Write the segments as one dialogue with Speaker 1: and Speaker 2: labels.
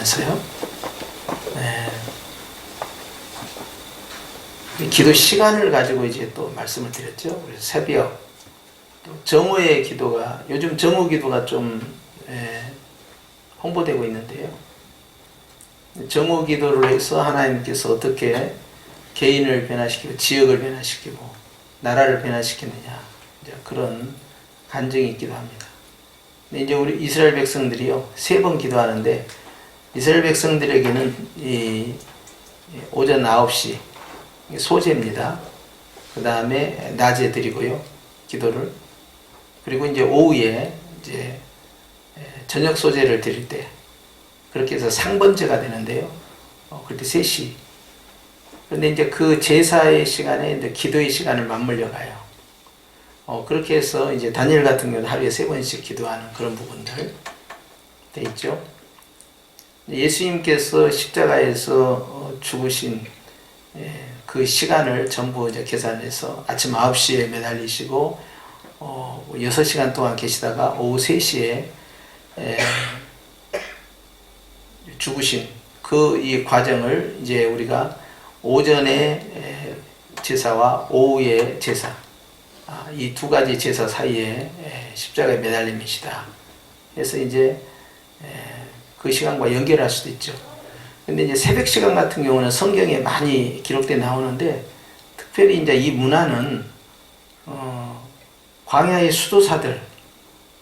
Speaker 1: 하면서요. 기도 시간을 가지고 이제 또 말씀을 드렸죠. 그래서 새벽, 또 정오의 기도가, 요즘 정오 기도가 좀 홍보되고 있는데요. 정오 기도를 해서 하나님께서 어떻게 개인을 변화시키고 지역을 변화시키고 나라를 변화시키느냐, 이제 그런 간증이 있기도 합니다. 근데 이제 우리 이스라엘 백성들이요, 3번 기도하는데, 이스라엘 백성들에게는 이 오전 9시 소제입니다. 그 다음에 낮에 드리고요, 기도를. 그리고 이제 오후에 이제 저녁 소제를 드릴 때, 그렇게 해서 상번제가 되는데요. 그때 3시. 그런데 이제 그 제사의 시간에 이제 기도의 시간을 맞물려 가요. 그렇게 해서 이제 다니엘 같은 경우는 하루에 3번씩 기도하는 그런 부분들 돼 있죠. 예수님께서 십자가에서 죽으신 그 시간을 전부 이제 계산해서 아침 9시에 매달리시고 6시간 동안 계시다가 오후 3시에 죽으신 그 이 과정을 이제 우리가 오전에 제사와 오후의 제사, 이 2가지 제사 사이에 십자가에 매달림이시다. 그래서 이제 그 시간과 연결할 수도 있죠. 근데 이제 새벽 시간 같은 경우는 성경에 많이 기록돼 나오는데, 특별히 이제 이 문화는 광야의 수도사들,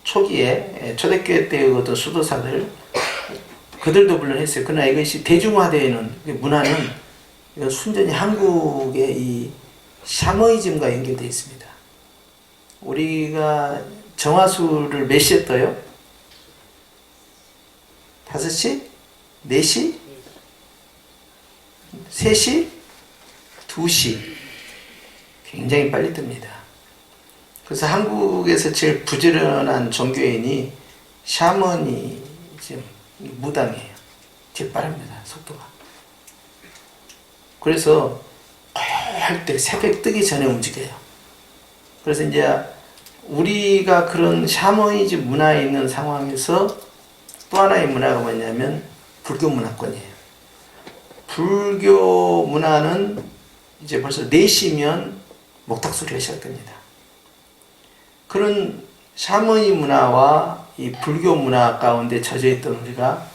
Speaker 1: 초기에 초대교회 때의 어떤 수도사들, 그들도 물론 했어요. 그러나 이것이 대중화되어 있는 문화는 순전히 한국의 이 샤머니즘과 연결되어 있습니다. 우리가 정화수를 몇 시에 떠요? 5시? 4시? 3시? 2시? 굉장히 빨리 뜹니다. 그래서 한국에서 제일 부지런한 종교인이 샤머니즘 무당이에요. 제일 빠릅니다, 속도가. 그래서 할 때 새벽 뜨기 전에 움직여요. 그래서 이제 우리가 그런 샤머니즘 문화에 있는 상황에서 또 하나의 문화가 뭐냐면 불교 문화권이에요. 불교 문화는 이제 벌써 4시면 목탁 소리가 시작됩니다. 그런 샤머니 문화와 이 불교 문화 가운데 젖어있던 우리가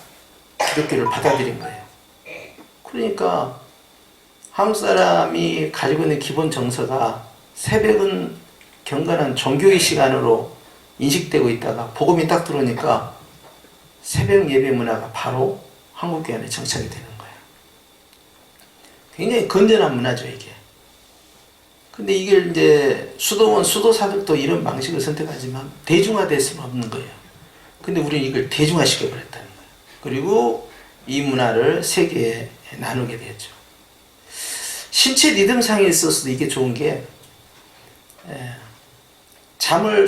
Speaker 1: 기독교를 받아들인 거예요. 그러니까 한국 사람이 가지고 있는 기본 정서가 새벽은 경건한 종교의 시간으로 인식되고 있다가 복음이 딱 들어오니까 새벽 예배 문화가 바로 한국교 안에 정착이 되는 거예요. 굉장히 건전한 문화죠, 이게. 근데 이게 이제 수도원, 수도사들도 이런 방식을 선택하지만 대중화될 수는 없는 거예요. 근데 우리는 이걸 대중화시켜버렸다는 거예요. 그리고 이 문화를 세계에 나누게 되었죠. 신체 리듬상에 있어서도 이게 좋은 게,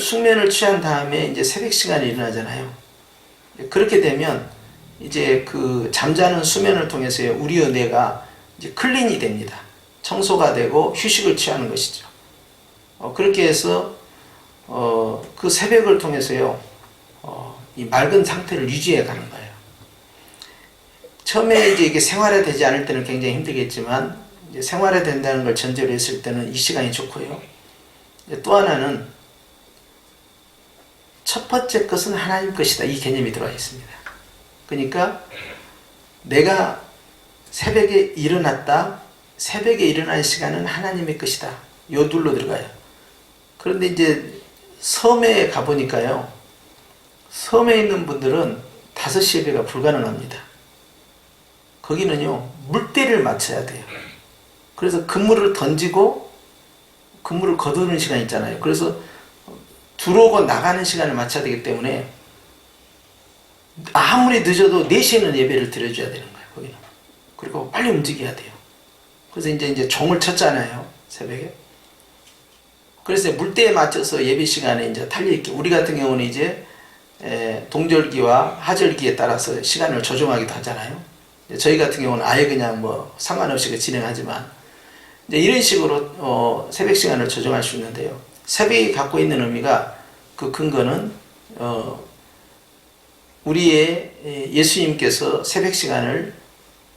Speaker 1: 숙면을 취한 다음에 이제 새벽 시간에 일어나잖아요. 그렇게 되면 이제 그 잠자는 수면을 통해서 우리의 뇌가 이제 클린이 됩니다. 청소가 되고 휴식을 취하는 것이죠. 그렇게 해서 그 새벽을 통해서요, 이 맑은 상태를 유지해 가는 거예요. 처음에 이제 이게 생활화되지 않을 때는 굉장히 힘들겠지만, 이제 생활화된다는 걸 전제로 했을 때는 이 시간이 좋고요. 또 하나는 첫 번째 것은 하나님 것이다, 이 개념이 들어와 있습니다. 그러니까 내가 새벽에 일어났다, 새벽에 일어날 시간은 하나님의 것이다, 요 둘로 들어가요. 그런데 이제 섬에 가보니까요, 섬에 있는 분들은 5시 예배가 불가능합니다. 거기는요, 물때를 맞춰야 돼요. 그래서 그물을 던지고 그물을 거두는 시간 있잖아요. 그래서 들어오고 나가는 시간을 맞춰야 되기 때문에 아무리 늦어도 4시에는 예배를 드려줘야 되는 거예요, 거기는. 그리고 빨리 움직여야 돼요. 그래서 이제 종을 쳤잖아요, 새벽에. 그래서 물때에 맞춰서 예배 시간에 이제 달려있게, 우리 같은 경우는 이제 동절기와 하절기에 따라서 시간을 조정하기도 하잖아요. 저희 같은 경우는 아예 그냥 뭐 상관없이 진행하지만, 이제 이런 식으로 새벽 시간을 조정할 수 있는데요. 새벽이 갖고 있는 의미가, 그 근거는 우리의 예수님께서 새벽 시간을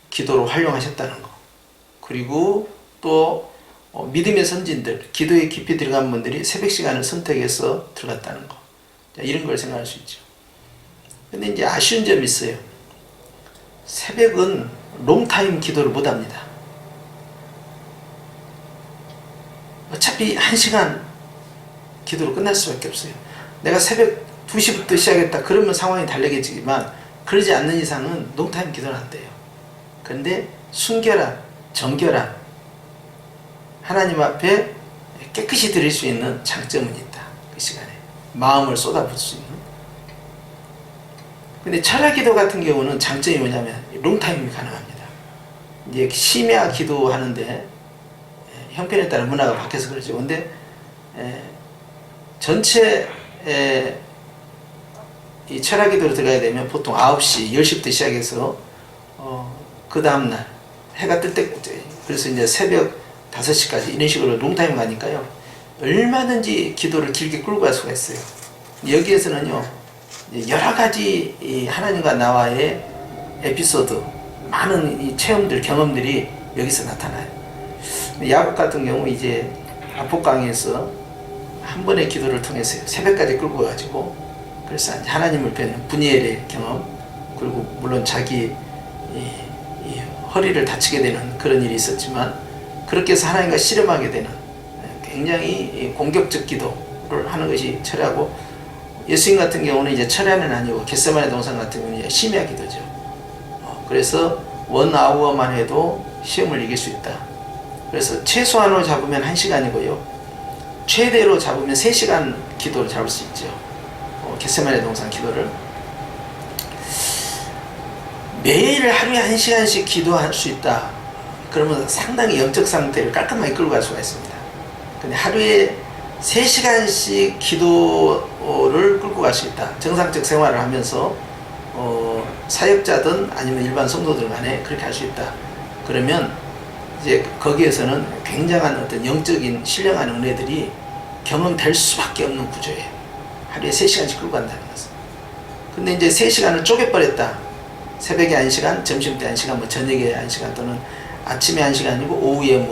Speaker 1: 기도로 활용하셨다는 거. 그리고 또 믿음의 선진들, 기도에 깊이 들어간 분들이 새벽 시간을 선택해서 들어갔다는 거. 이런 걸 생각할 수 있죠. 근데 이제 아쉬운 점이 있어요. 새벽은 롱타임 기도를 못 합니다. 어차피 1시간 기도로 끝날 수밖에 없어요. 내가 새벽 2시부터 시작했다 그러면 상황이 달라지지만 그러지 않는 이상은 롱타임 기도는 안 돼요. 그런데 순결한, 정결한 하나님 앞에 깨끗이 드릴 수 있는 장점은 있다. 그 시간에 마음을 쏟아붓을 수 있는. 근데 철야 기도 같은 경우는 장점이 뭐냐면 롱타임이 가능합니다. 이제 심야 기도하는데 형편에 따라 문화가 바뀌어서 그렇죠. 근데 전체 이 철야 기도로 들어가야 되면 보통 9시, 10시부터 시작해서 그 다음날 해가 뜰 때까지, 그래서 이제 새벽 5시까지 이런 식으로 롱타임 가니까요. 얼마든지 기도를 길게 끌고 갈 수가 있어요. 여기에서는요, 여러 가지 이 하나님과 나와의 에피소드, 많은 이 체험들, 경험들이 여기서 나타나요. 야곱 같은 경우 이제 압복강에서 한 번의 기도를 통해서 새벽까지 끌고 가지고, 그래서 하나님을 뵙는 분이엘의 경험, 그리고 물론 자기 이 허리를 다치게 되는 그런 일이 있었지만, 그렇게 해서 하나님과 씨름하게 되는 굉장히 공격적 기도를 하는 것이 철야고, 예수님 같은 경우는 이제 철야는 아니고 겟세마네 동산 같은 경우는 심야 기도죠. 그래서 1아워만 해도 시험을 이길 수 있다. 그래서 최소한으로 잡으면 1시간이고요. 최대로 잡으면 3시간 기도를 잡을 수 있죠. 겟세마네 동산 기도를. 매일 하루에 1시간씩 기도할 수 있다. 그러면 상당히 영적 상태를 깔끔하게 끌고 갈 수가 있습니다. 근데 하루에 3시간씩 기도를 끌고 갈 수 있다. 정상적 생활을 하면서 사역자든 아니면 일반 성도들 간에 그렇게 할 수 있다. 그러면 이제 거기에서는 굉장한 어떤 영적인 신령한 은혜들이 경험될 수밖에 없는 구조예요. 하루에 3시간씩 끌고 간다는 것은. 근데 이제 3시간을 쪼개버렸다. 새벽에 1시간, 점심때 1시간, 뭐 저녁에 1시간, 또는 아침에 1시간이고 오후에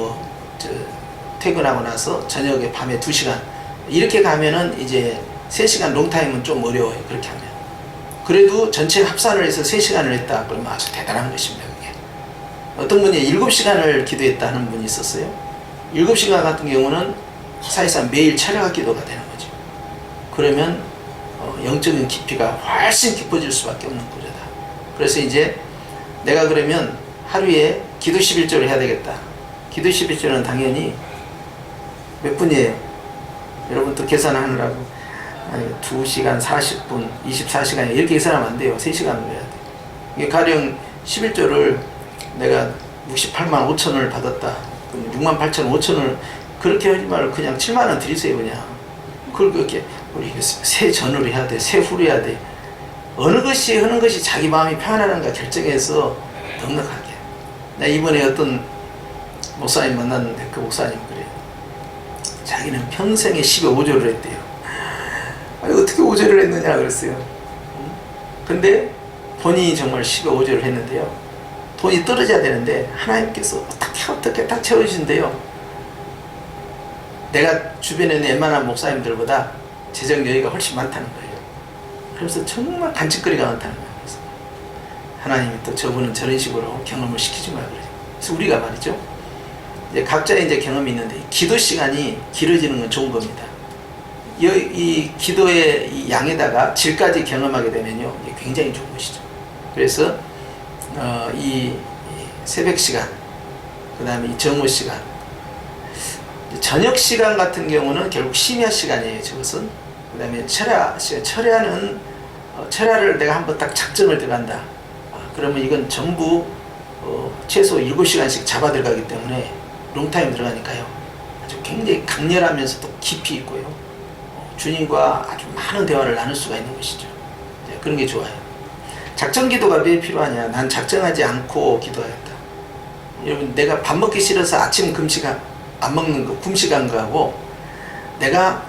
Speaker 1: 퇴근하고 나서 저녁에 밤에 2시간 이렇게 가면은 이제 3시간 롱타임은 좀 어려워요. 그렇게 하면. 그래도 전체 합산을 해서 3시간을 했다 그러면 아주 대단한 것입니다. 그게. 어떤 분이 7시간을 기도했다는 분이 있었어요. 7시간 같은 경우는 사실상 매일 철야 기도가 되는 거죠. 그러면 영적인 깊이가 훨씬 깊어질 수밖에 없는 구조다. 그래서 이제 내가 그러면 하루에 기도 11조를 해야 되겠다. 기도 11조는 당연히 몇 분이에요? 여러분 또 계산하느라고 2시간 40분 24시간 이렇게 계산하면 안 돼요. 3시간으로 해야 돼. 이게 가령 11조를 내가 68만 5천을 받았다. 6만 8천 5천을 그렇게 하지 말고 그냥 7만 원 드리세요. 그냥 그걸 그렇게 우리 새 전으로 해야 돼. 새 후로 해야 돼. 어느 것이 하는 것이 자기 마음이 편안한가 결정해서 넉넉하게. 나 이번에 어떤 목사님 만났는데 그 목사님 그래요. 자기는 평생에 10에 5조를 했대요. 아니, 어떻게 5조를 했느냐 그랬어요. 근데 본인이 정말 10에 5조를 했는데요. 돈이 떨어져야 되는데 하나님께서 어떻게 다 채워주신대요. 내가 주변에 있는 웬만한 목사님들보다 재정 여유가 훨씬 많다는 거예요. 그래서 정말 간직거리가 많다는 거예요. 그래서 하나님이 또 저분은 저런 식으로 경험을 시키지 말고 그래요. 그래서 우리가 말이죠. 이제 각자의 이제 경험이 있는데 기도 시간이 길어지는 건 좋은 겁니다. 이 기도의 이 양에다가 질까지 경험하게 되면요, 이게 굉장히 좋은 것이죠. 그래서 이 새벽 시간, 그 다음에 이 정오 시간, 저녁 시간 같은 경우는 결국 심야 시간이에요. 저것은. 그 다음에 철야 시간, 철야를 내가 한번 딱 작정을 들어간다. 그러면 이건 전부 최소 7시간씩 잡아 들어가기 때문에 롱타임 들어가니까요. 아주 굉장히 강렬하면서도 깊이 있고요. 주님과 아주 많은 대화를 나눌 수가 있는 것이죠. 그런 게 좋아요. 작정 기도가 왜 필요하냐? 난 작정하지 않고 기도하겠다. 여러분, 내가 밥 먹기 싫어서 아침 금시간 안 먹는 거, 금식한 거하고 내가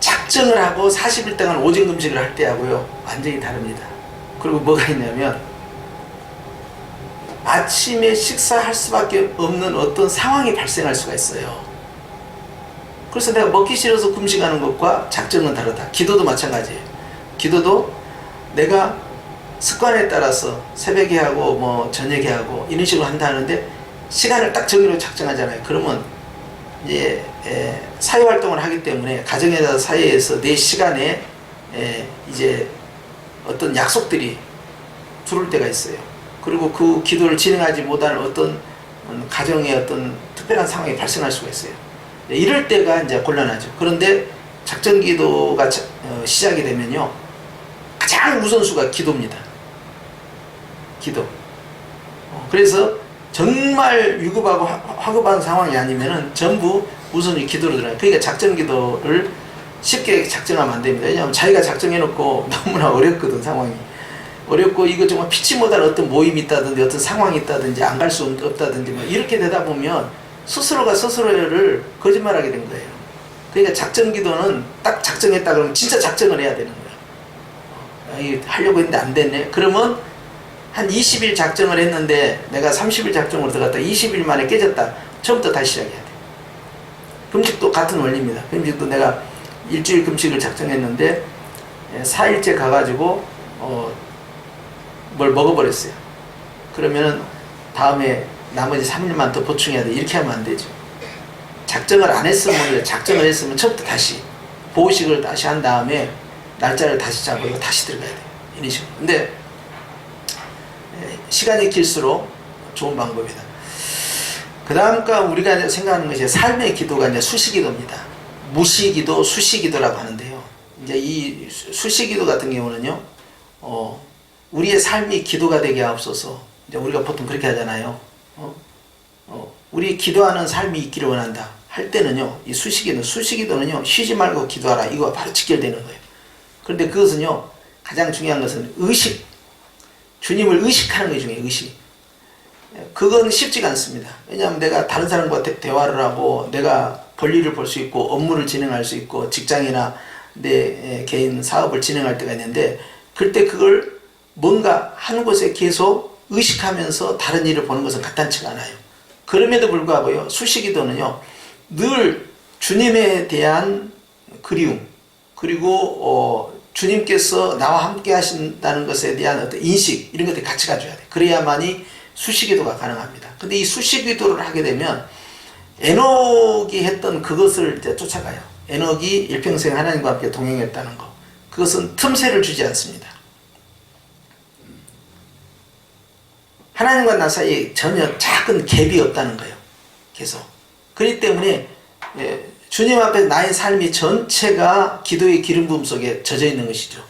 Speaker 1: 작정을 하고 40일 동안 오직 금식을 할 때하고요, 완전히 다릅니다. 그리고 뭐가 있냐면 아침에 식사할 수밖에 없는 어떤 상황이 발생할 수가 있어요. 그래서 내가 먹기 싫어서 금식하는 것과 작정은 다르다. 기도도 마찬가지예요. 기도도 내가 습관에 따라서 새벽에 하고 뭐 저녁에 하고 이런 식으로 한다는데 시간을 딱 정기로 작정하잖아요. 그러면 이제 사회활동을 하기 때문에 가정에다 사회에서 내 시간에 이제 어떤 약속들이 들어올 때가 있어요. 그리고 그 기도를 진행하지 못하는 어떤 가정의 어떤 특별한 상황이 발생할 수가 있어요. 이럴 때가 이제 곤란하죠. 그런데 작정 기도가 시작이 되면요, 가장 우선수가 기도입니다. 기도. 그래서 정말 위급하고 화급한 상황이 아니면은 전부 우선이 기도로 들어가요. 그러니까 작정 기도를 쉽게 작정하면 안 됩니다. 왜냐하면 자기가 작정해놓고 너무나 어렵거든, 상황이. 어렵고 이거 정말 피치 못할 어떤 모임이 있다든지 어떤 상황이 있다든지 안 갈 수 없다든지 뭐 이렇게 되다 보면 스스로가 스스로를 거짓말하게 된 거예요. 그러니까 작정 기도는 딱 작정했다 그러면 진짜 작정을 해야 되는 거예요. 하려고 했는데 안 됐네. 그러면 한 20일 작정을 했는데 내가 30일 작정으로 들어갔다 20일 만에 깨졌다. 처음부터 다시 시작해야 돼. 금식도 같은 원리입니다. 금식도 내가 일주일 금식을 작정했는데 4일째 가가지고 뭘 먹어버렸어요. 그러면은 다음에 나머지 3일만 더 보충해야 돼. 이렇게 하면 안 되죠. 작정을 안 했으면, 작정을 했으면 처음부터 다시 보호식을 다시 한 다음에 날짜를 다시 잡고 다시 들어가야 돼요. 이런 식으로. 근데 시간이 길수록 좋은 방법이다. 그 다음과 우리가 생각하는 것이 삶의 기도가 이제 수시기도입니다. 무시기도, 수시기도라고 하는데요. 이제 이 수시기도 같은 경우는요, 우리의 삶이 기도가 되게 하옵소서. 이제 우리가 보통 그렇게 하잖아요. 우리 기도하는 삶이 있기를 원한다. 할 때는요, 이 수시기도는요, 쉬지 말고 기도하라. 이거와 바로 직결되는 거예요. 그런데 그것은요, 가장 중요한 것은 의식. 주님을 의식하는 게 중요해요, 의식. 그건 쉽지가 않습니다. 왜냐하면 내가 다른 사람과 대화를 하고, 내가 볼일을 볼 수 있고, 업무를 진행할 수 있고, 직장이나 내 개인 사업을 진행할 때가 있는데, 그때 그걸 뭔가 한 곳에 계속 의식하면서 다른 일을 보는 것은 간단치가 않아요. 그럼에도 불구하고요, 수시기도는요, 늘 주님에 대한 그리움, 그리고 주님께서 나와 함께 하신다는 것에 대한 어떤 인식, 이런 것들이 같이 가져야 돼요. 그래야만이 수시기도가 가능합니다. 근데 이 수시기도를 하게 되면 에녹이 했던 그것을 이제 쫓아가요. 에녹이 일평생 하나님과 함께 동행했다는 것. 그것은 틈새를 주지 않습니다. 하나님과 나 사이에 전혀 작은 갭이 없다는 거예요. 계속. 그렇기 때문에 주님 앞에 나의 삶이 전체가 기도의 기름 부음 속에 젖어 있는 것이죠.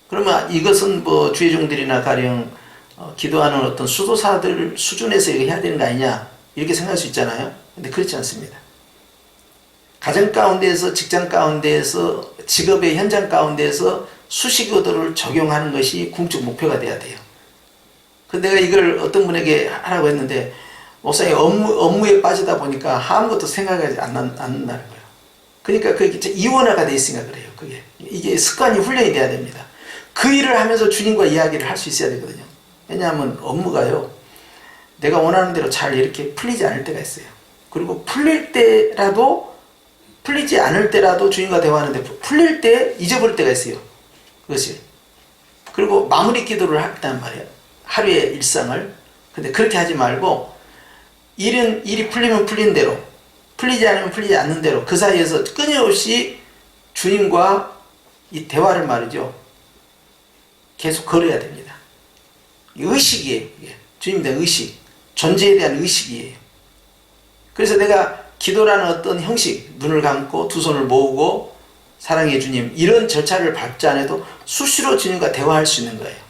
Speaker 1: 그러면 이것은 뭐 주의 종들이나 가령 기도하는 어떤 수도사들 수준에서 이렇게 해야 되는 거 아니냐 이렇게 생각할 수 있잖아요. 근데 그렇지 않습니다. 가정 가운데에서, 직장 가운데에서, 직업의 현장 가운데에서 수시기도를 적용하는 것이 궁극적 목표가 돼야 돼요. 근데 내가 이걸 어떤 분에게 하라고 했는데 목사님 업무에 빠지다 보니까 아무것도 생각하지 않는다는 거예요. 그러니까 그게 이원화가 돼 있으니까 그래요. 이게 습관이 훈련이 돼야 됩니다. 그 일을 하면서 주님과 이야기를 할 수 있어야 되거든요. 왜냐하면 업무가요, 내가 원하는 대로 잘 이렇게 풀리지 않을 때가 있어요. 그리고 풀리지 않을 때라도 주님과 대화하는데 풀릴 때 잊어버릴 때가 있어요. 그것이. 그리고 마무리 기도를 했단 말이에요. 하루의 일상을. 근데 그렇게 하지 말고 일이 풀리면 풀린 대로, 풀리지 않으면 풀리지 않는 대로 그 사이에서 끊임없이 주님과 이 대화를 말이죠, 계속 걸어야 됩니다. 의식이에요. 주님에 대한 의식, 존재에 대한 의식이에요. 그래서 내가 기도라는 어떤 형식, 눈을 감고 두 손을 모으고 사랑의 주님, 이런 절차를 밟지 않아도 수시로 주님과 대화할 수 있는 거예요.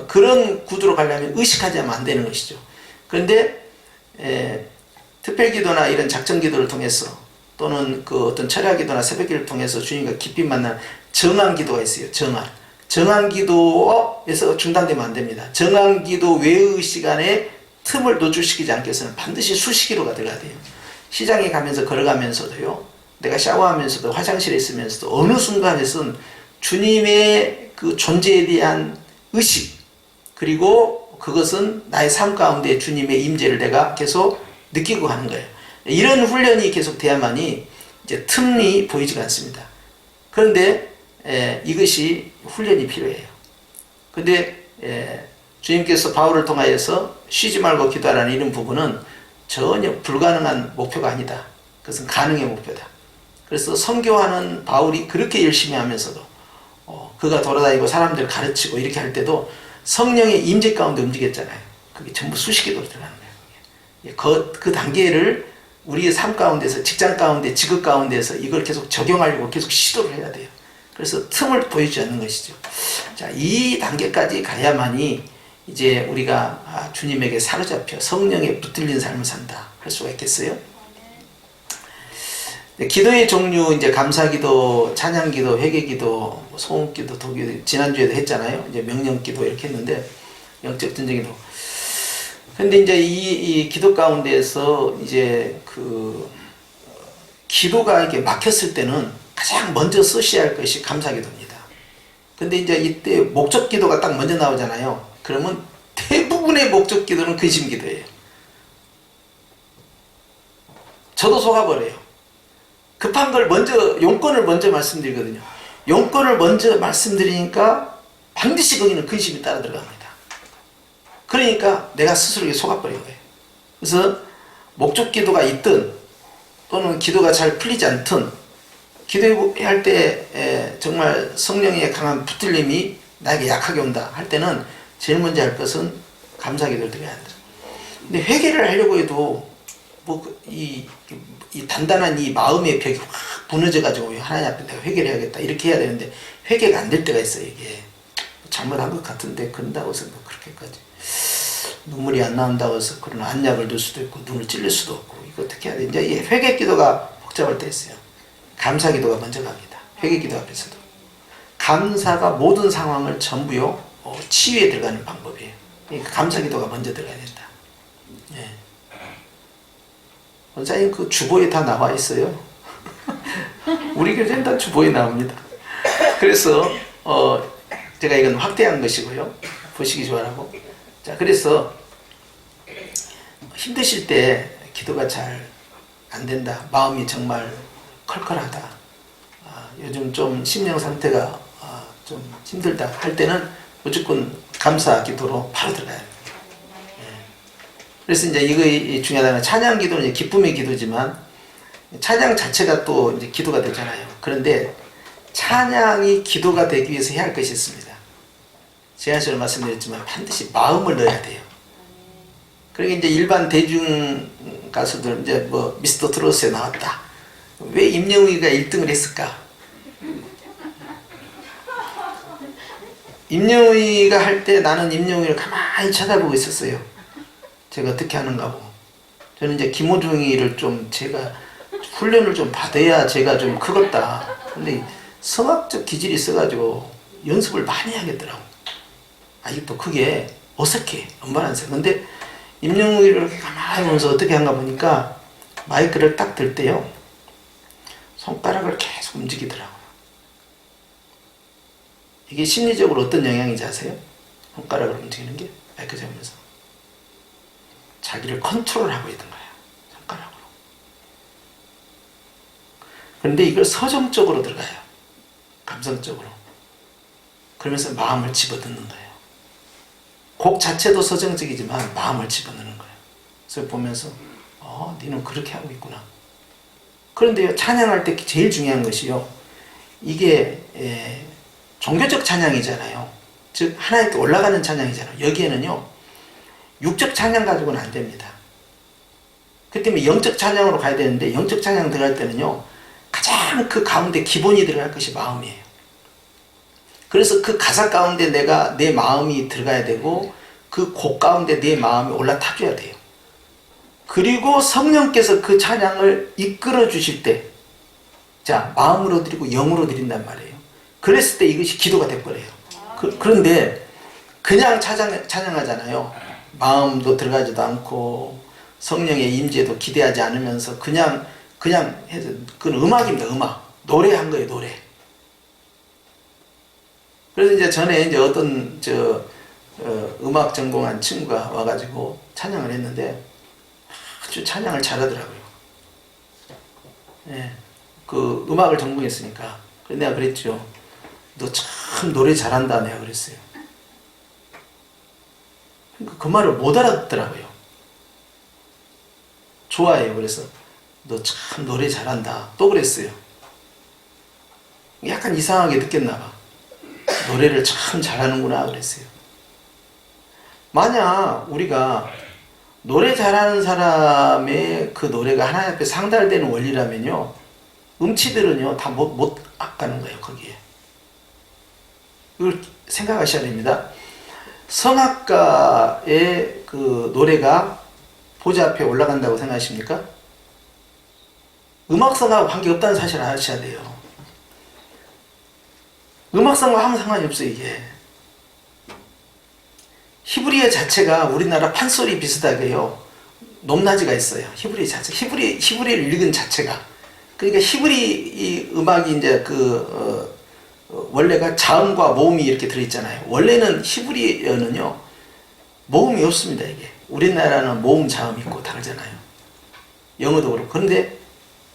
Speaker 1: 그런 구도로 가려면 의식하지 않으면 안 되는 것이죠. 그런데 특별기도나 이런 작정기도를 통해서 또는 그 어떤 철야기도나 새벽기도를 통해서 주님과 깊이 만난 정한기도가 있어요. 정한기도에서 중단되면 안 됩니다. 정한기도 외의 시간에 틈을 노출시키지 않기 위해서는 반드시 수시기도가 들어가야 돼요. 시장에 가면서 걸어가면서도요, 내가 샤워하면서도 화장실에 있으면서도 어느 순간에선 주님의 그 존재에 대한 의식, 그리고 그것은 나의 삶 가운데 주님의 임재를 내가 계속 느끼고 가는 거예요. 이런 훈련이 계속 돼야만이 이제 틈이 보이지가 않습니다. 그런데 이것이 훈련이 필요해요. 근데 주님께서 바울을 통하여서 쉬지 말고 기도하라는 이런 부분은 전혀 불가능한 목표가 아니다. 그것은 가능의 목표다. 그래서 선교하는 바울이 그렇게 열심히 하면서도 그가 돌아다니고 사람들 가르치고 이렇게 할 때도 성령의 임재 가운데 움직였잖아요. 그게 전부 수시 기도로 들어가는 거예요. 그 단계를 우리의 삶 가운데서, 직장 가운데, 직업 가운데서 이걸 계속 적용하려고 계속 시도를 해야 돼요. 그래서 틈을 보이지 않는 것이죠. 자, 이 단계까지 가야만이 이제 우리가 주님에게 사로잡혀 성령에 붙들린 삶을 산다 할 수가 있겠어요? 기도의 종류, 이제 감사기도, 찬양기도, 회개기도, 소음기도, 도기도, 지난주에도 했잖아요. 이제 명령기도 이렇게 했는데, 영적 전쟁기도. 근데 이제 이 기도 가운데에서 이제 기도가 이렇게 막혔을 때는 가장 먼저 쓰셔야 할 것이 감사기도입니다. 근데 이제 이때 목적기도가 딱 먼저 나오잖아요. 그러면 대부분의 목적기도는 근심기도예요. 저도 속아버려요. 급한 걸 먼저, 용건을 먼저 말씀드리거든요. 용건을 먼저 말씀드리니까 반드시 거기는 근심이 따라 들어갑니다. 그러니까 내가 스스로 속아버린 거예요. 그래서 목적 기도가 있든 또는 기도가 잘 풀리지 않든 기도할 때 정말 성령의 강한 붙들림이 나에게 약하게 온다 할 때는 제일 먼저 할 것은 감사 기도를 드려야 한다. 근데 회개를 하려고 해도 이 단단한 이 마음의 벽이 확 무너져가지고 하나님 앞에 내가 회개를 해야겠다 이렇게 해야 되는데 회개가 안 될 때가 있어요. 이게 잘못한 것 같은데 그런다고 해서 뭐 그렇게까지 눈물이 안 나온다고 해서 그런 안약을 넣을 수도 있고 눈을 찔릴 수도 없고 이거 어떻게 해야 돼? 이제 이 회개 기도가 복잡할 때 있어요. 감사 기도가 먼저 갑니다. 회개 기도 앞에서도 감사가 모든 상황을 전부요 치유에 들어가는 방법이에요. 그러니까 감사 기도가 먼저 들어가야 된다. 예. 원사님 그 주보에 다 나와 있어요. 우리 교회는 다 주보에 나옵니다. 그래서 제가 이건 확대한 것이고요. 보시기 좋아하고. 자, 그래서 힘드실 때 기도가 잘 안 된다. 마음이 정말 컬컬하다. 요즘 좀 심령 상태가 좀 힘들다 할 때는 무조건 감사 기도로 바로 들어가야 됩니다. 그래서 이제 이거 중요하다는 찬양 기도는 이제 기쁨의 기도지만 찬양 자체가 또 이제 기도가 되잖아요. 그런데 찬양이 기도가 되기 위해서 해야 할 것이 있습니다. 지난주에 말씀드렸지만 반드시 마음을 넣어야 돼요. 그러니까 이제 일반 대중 가수들 이제 뭐 미스터 트롯에 나왔다. 왜 임영웅이가 1등을 했을까? 임영웅이가 할 때 나는 임영웅이를 가만히 쳐다보고 있었어요. 제가 어떻게 하는가 보고. 저는 이제 김호중이를 좀 제가 훈련을 좀 받아야 제가 좀 크겠다. 근데 성악적 기질이 있어가지고 연습을 많이 하겠더라고. 이게 또 그게 어색해. 엄발한색. 근데 임영웅이를 가만히 보면서 어떻게 한가 보니까 마이크를 딱 들 때요. 손가락을 계속 움직이더라고요. 이게 심리적으로 어떤 영향인지 아세요? 손가락을 움직이는 게 마이크 잡으면서. 자기를 컨트롤하고 있는 거예요. 손가락으로. 그런데 이걸 서정적으로 들어가요. 감성적으로. 그러면서 마음을 집어넣는 거예요. 곡 자체도 서정적이지만 마음을 집어넣는 거예요. 그래서 보면서 너는 그렇게 하고 있구나. 그런데요, 찬양할 때 제일 중요한 것이요. 이게 종교적 찬양이잖아요. 즉 하나님께 올라가는 찬양이잖아요. 여기에는요. 육적 찬양 가지고는 안 됩니다. 그 때문에 영적 찬양으로 가야 되는데 영적 찬양 들어갈 때는요. 가장 그 가운데 기본이 들어갈 것이 마음이에요. 그래서 그 가사 가운데 내 마음이 들어가야 되고 그 곡 가운데 내 마음이 올라타줘야 돼요. 그리고 성령께서 그 찬양을 이끌어 주실 때 자, 마음으로 드리고 영으로 드린단 말이에요. 그랬을 때 이것이 기도가 돼버려요. 그런데 그냥 찬양하잖아요. 마음도 들어가지도 않고 성령의 임재도 기대하지 않으면서 그냥 해서 그건 음악입니다. 음악. 노래한 거예요. 노래. 그래서 이제 전에 이제 어떤 음악 전공한 친구가 와가지고 찬양을 했는데 아주 찬양을 잘하더라고요. 예, 그 음악을 전공했으니까. 그래서 내가 그랬죠. 너 참 노래 잘한다 내가 그랬어요. 그 말을 못 알아듣더라고요. 좋아해요. 그래서 너 참 노래 잘한다 또 그랬어요. 약간 이상하게 느꼈나 봐. 노래를 참 잘하는구나 그랬어요. 만약 우리가 노래 잘하는 사람의 그 노래가 하나님 앞에 상달되는 원리라면요, 음치들은요 다 못 가는 거예요. 거기에. 이걸 생각하셔야 됩니다. 성악가의 그 노래가 보좌 앞에 올라간다고 생각하십니까? 음악성하고 관계없다는 사실을 아셔야 돼요. 음악성과 아무 상관이 없어요. 이게 히브리어 자체가 우리나라 판소리 비슷하게요 높낮이가 있어요. 히브리 자체, 히브리를 읽은 자체가. 그러니까 히브리 음악이 이제 원래가 자음과 모음이 이렇게 들어있잖아요. 원래는 히브리어는요 모음이 없습니다. 이게 우리나라는 모음 자음이 있고 다르잖아요. 영어도 그렇고. 그런데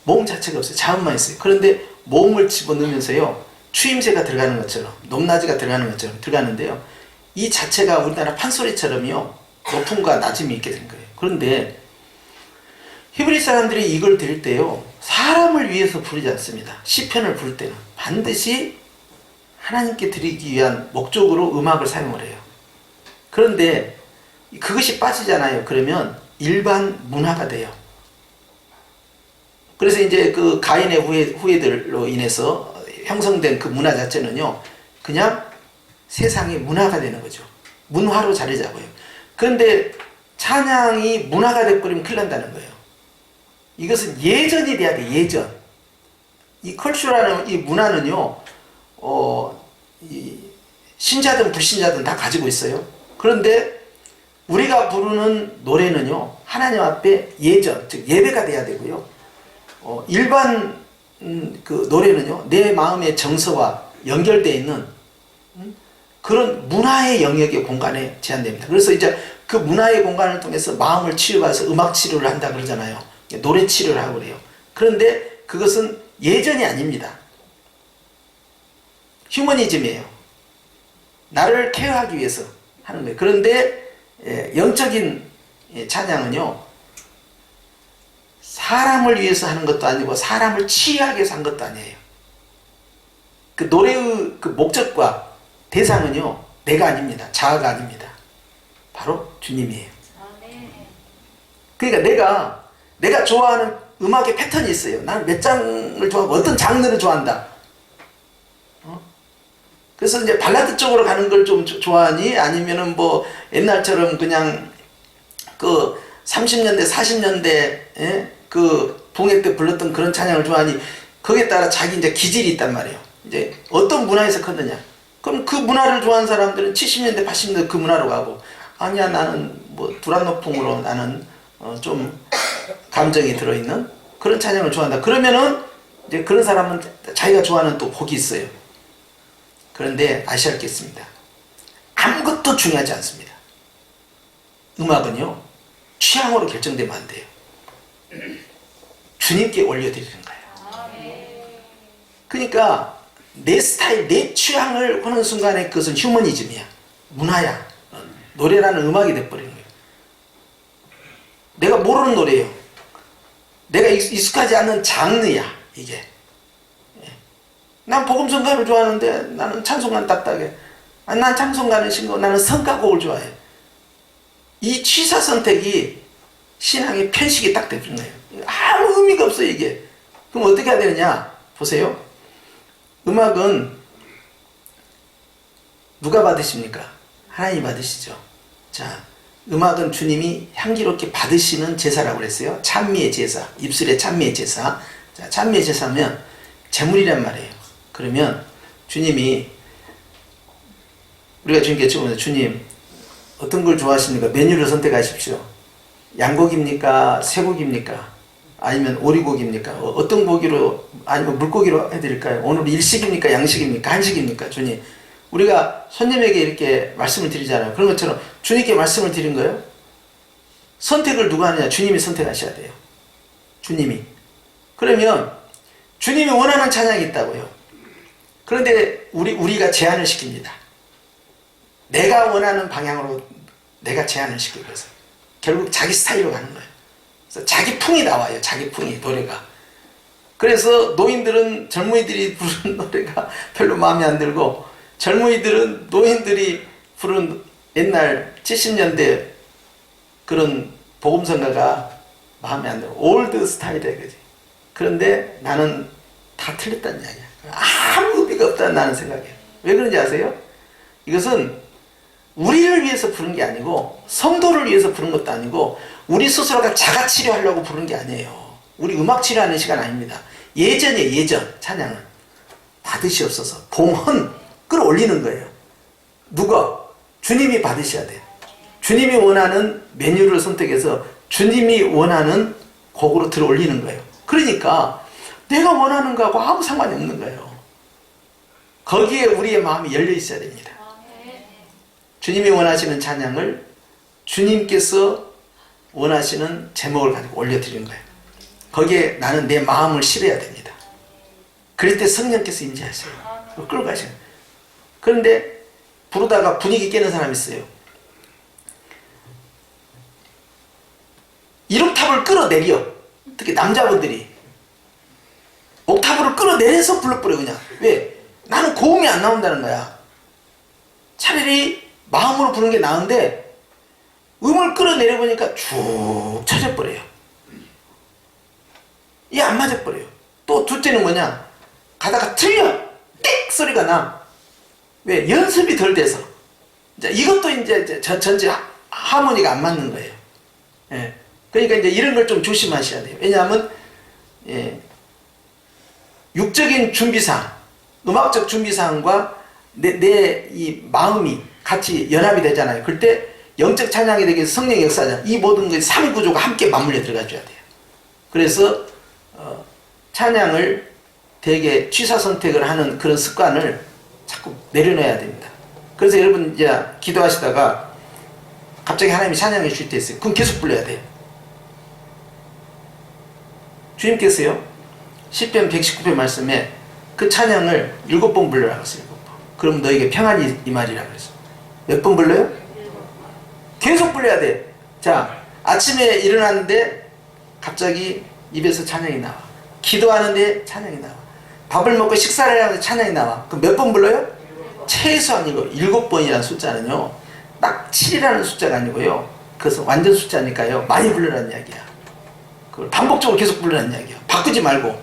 Speaker 1: 모음 자체가 없어요. 자음만 있어요. 그런데 모음을 집어넣으면서요 추임새가 들어가는 것처럼, 높낮이가 들어가는 것처럼 들어가는데요, 이 자체가 우리나라 판소리처럼요 높음과 낮음이 있게 된 거예요. 그런데 히브리 사람들이 이걸 들을 때요 사람을 위해서 부르지 않습니다. 시편을 부를 때는 반드시 하나님께 드리기 위한 목적으로 음악을 사용을 해요. 그런데 그것이 빠지잖아요. 그러면 일반 문화가 돼요. 그래서 이제 그 가인의 후예들로 인해서 형성된 그 문화 자체는요 그냥 세상의 문화가 되는 거죠. 문화로 자리 잡아요. 그런데 찬양이 문화가 돼버리면 큰일 난다는 거예요. 이것은 예전이 돼야 돼. 예전. 이 컬처라는 이 문화는요 이 신자든 불신자든 다 가지고 있어요. 그런데 우리가 부르는 노래는요 하나님 앞에 예전, 즉 예배가 돼야 되고요, 일반 그 노래는요 내 마음의 정서와 연결되어 있는 그런 문화의 영역의 공간에 제한됩니다. 그래서 이제 그 문화의 공간을 통해서 마음을 치유받아서 음악 치료를 한다 그러잖아요. 노래 치료를 하고 그래요. 그런데 그것은 예전이 아닙니다. 휴머니즘이에요. 나를 케어하기 위해서 하는 거예요. 그런데 영적인 찬양은요 사람을 위해서 하는 것도 아니고 사람을 치유하기 위해서 한 것도 아니에요. 그 노래의 그 목적과 대상은요 내가 아닙니다. 자아가 아닙니다. 바로 주님이에요. 그러니까 내가 좋아하는 음악의 패턴이 있어요. 나는 몇 장을 좋아하고 어떤 장르를 좋아한다. 그래서 이제 발라드 쪽으로 가는 걸 좀 좋아하니, 아니면은 뭐 옛날처럼 그냥 그 30년대 40년대 그 봉해 때 불렀던 그런 찬양을 좋아하니, 거기에 따라 자기 이제 기질이 있단 말이에요. 이제 어떤 문화에서 컸느냐. 그럼 그 문화를 좋아하는 사람들은 70년대 80년대 그 문화로 가고, 아니야 나는 뭐 두란노풍으로 나는 좀 감정이 들어있는 그런 찬양을 좋아한다. 그러면은 이제 그런 사람은 자기가 좋아하는 또 곡이 있어야 그런데 아셔야 할 게 있습니다. 아무것도 중요하지 않습니다. 음악은요 취향으로 결정되면 안 돼요. 주님께 올려드리는 거예요. 그러니까 내 스타일, 내 취향을 하는 순간에 그것은 휴머니즘이야. 문화야. 노래라는 음악이 돼버리는 거예요. 내가 모르는 노래예요. 내가 익숙하지 않는 장르야 이게. 난 복음성가를 좋아하는데 나는 찬송가는 딱딱해. 난 찬송가는 신고, 나는 성가곡을 좋아해. 이 취사 선택이 신앙의 편식이 딱 되는 거예요. 아무 의미가 없어요 이게. 그럼 어떻게 해야 되느냐 보세요. 음악은 누가 받으십니까? 하나님이 받으시죠. 자, 음악은 주님이 향기롭게 받으시는 제사라고 그랬어요. 찬미의 제사, 입술의 찬미의 제사. 자, 찬미의 제사면 제물이란 말이에요. 그러면 주님이, 우리가 주님께 여쭤보면, 주님 어떤 걸 좋아하십니까? 메뉴를 선택하십시오. 양고기입니까? 쇠고기입니까? 아니면 오리고기입니까? 어떤 고기로, 아니면 물고기로 해드릴까요? 오늘 일식입니까? 양식입니까? 한식입니까? 주님 우리가 손님에게 이렇게 말씀을 드리잖아요. 그런 것처럼 주님께 말씀을 드린 거예요. 선택을 누가 하느냐? 주님이 선택하셔야 돼요. 주님이. 그러면 주님이 원하는 찬양이 있다고요. 그런데 우리가 제한을 시킵니다. 내가 원하는 방향으로 내가 제한을 시키고 해서 결국 자기 스타일로 가는 거예요. 그래서 자기 풍이 나와요. 자기 풍이 노래가. 그래서 노인들은 젊은이들이 부르는 노래가 별로 마음에 안 들고 젊은이들은 노인들이 부른 옛날 70년대 그런 복음성가가 마음에 안 들고 올드 스타일이야. 그지? 그런데 나는 다 틀렸다는 이야기야. 아무 의미가 없다는 나는 생각이에요. 왜 그런지 아세요? 이것은 우리를 위해서 부른 게 아니고 성도를 위해서 부른 것도 아니고 우리 스스로가 자가치료하려고 부른 게 아니에요. 우리 음악치료하는 시간 아닙니다. 예전이에요. 예전 찬양은 받으시옵소서 봉헌 끌어올리는 거예요. 누가? 주님이 받으셔야 돼요. 주님이 원하는 메뉴를 선택해서 주님이 원하는 곡으로 들어올리는 거예요. 그러니까 내가 원하는 거하고 아무 상관이 없는 거예요. 거기에 우리의 마음이 열려 있어야 됩니다. 주님이 원하시는 찬양을 주님께서 원하시는 제목을 가지고 올려드리는 거예요. 거기에 나는 내 마음을 실어야 됩니다. 그럴 때 성령께서 임재하세요. 끌고 가셔요. 그런데 부르다가 분위기 깨는 사람이 있어요. 1옥탑을 끌어내려. 특히 남자분들이 옥탑으로 끌어내려서 불러버려 그냥. 왜? 나는 고음이 안 나온다는 거야. 차라리 마음으로 부르는 게 나은데 음을 끌어내려 보니까 쭉 쳐져버려요. 이게 안 맞아버려요. 또 둘째는 뭐냐? 가다가 틀려! 띡! 소리가 나. 왜? 연습이 덜 돼서. 이것도 이제 전체 하모니가 안 맞는 거예요. 예. 그러니까 이제 이런 걸 좀 조심하셔야 돼요. 왜냐하면, 예, 육적인 준비상, 음악적 준비상과 내 이 마음이 같이 연합이 되잖아요. 그럴 때 영적 찬양이 되기 위해서 성령의 역사잖아요. 이 모든 것이 삼구조가 함께 맞물려 들어가줘야 돼요. 그래서 찬양을 되게 취사 선택을 하는 그런 습관을 자꾸 내려놔야 됩니다. 그래서 여러분 이제 기도하시다가 갑자기 하나님이 찬양해 주실 때 있어요. 그럼 계속 불러야 돼요. 주님께서요 시편 119편 말씀에 그 찬양을 7번 불러라 그랬어요. 7번. 그럼 너에게 평안이 이 말이라 그랬어요. 몇 번 불러요? 계속 불러야 돼. 자, 아침에 일어났는데 갑자기 입에서 찬양이 나와. 기도하는데 찬양이 나와. 밥을 먹고 식사를 하는데 찬양이 나와. 그럼 몇 번 불러요? 최소한 이거 7번이라는 숫자는요 딱 7이라는 숫자가 아니고요 그것은 완전 숫자니까요 많이 불러라는 이야기야. 그걸 반복적으로 계속 불러라는 이야기야. 바꾸지 말고.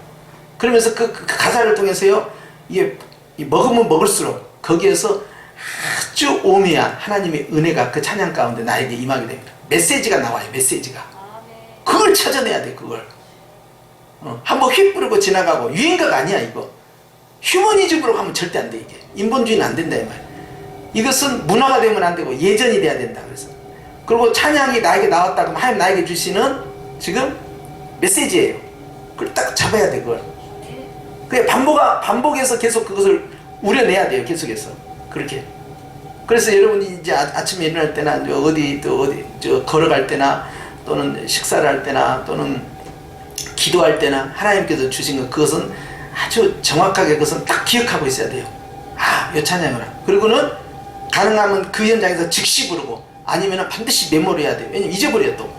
Speaker 1: 그러면서 그 가사를 통해서요 이게 먹으면 먹을수록 거기에서 아주 오묘한 하나님의 은혜가 그 찬양 가운데 나에게 임하게 됩니다. 메시지가 나와요. 메시지가. 그걸 찾아내야 돼. 그걸 한번 휙 부르고 지나가고 유행가가 아니야. 이거 휴머니즘으로 가면 절대 안 돼. 이게 인본주의는 안 된다 이 말. 이것은 문화가 되면 안 되고 예전이 돼야 된다. 그래서 그리고 찬양이 나에게 나왔다 그러면 하나님 나에게 주시는 지금 메시지예요. 그걸 딱 잡아야 돼. 그걸 그게 반복해서 계속 그것을 우려내야 돼요. 계속해서 그렇게. 그래서 여러분이 이제 아침에 일어날 때나 어디 걸어갈 때나 또는 식사를 할 때나 또는 기도할 때나 하나님께서 주신 것 그것은 아주 정확하게 그것은 딱 기억하고 있어야 돼요. 아, 이 찬양을. 그리고는 가능하면 그 현장에서 즉시 부르고 아니면 반드시 메모를 해야 돼요. 왜냐면 잊어버려요 또.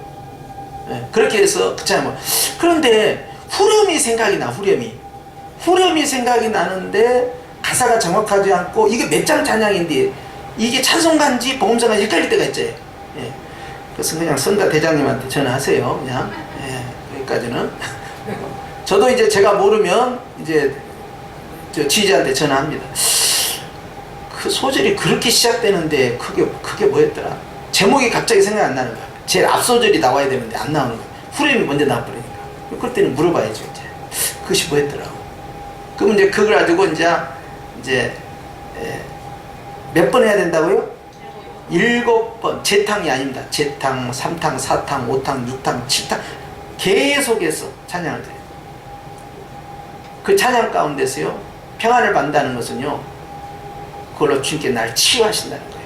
Speaker 1: 네, 그렇게 해서 그 찬양을. 그런데 후렴이 생각이 나. 후렴이 생각이 나는데 가사가 정확하지 않고 이게 몇 장 찬양인데 이게 찬송가인지 복음성가인지 헷갈릴 때가 있죠. 예. 그래서 그냥 선가 대장님한테 전화하세요. 그냥 예, 여기까지는. 저도 이제 제가 모르면 이제 저 지휘자한테 전화합니다. 그 소절이 그렇게 시작되는데 그게 뭐였더라? 제목이 갑자기 생각 안 나는 거야. 제일 앞소절이 나와야 되는데 안 나오는 거야. 후렴이 먼저 나와버리니까. 그럴 때는 물어봐야죠. 이제 그것이 뭐였더라? 그럼 이제 그걸 가지고 이제 몇 번 해야 된다고요? 7번. 재탕이 아닙니다. 재탕, 3탕, 4탕, 5탕, 6탕, 7탕 계속해서 찬양을 드려요. 그 찬양 가운데서요 평안을 받는다는 것은요 그걸로 주님께 날 치유하신다는 거예요.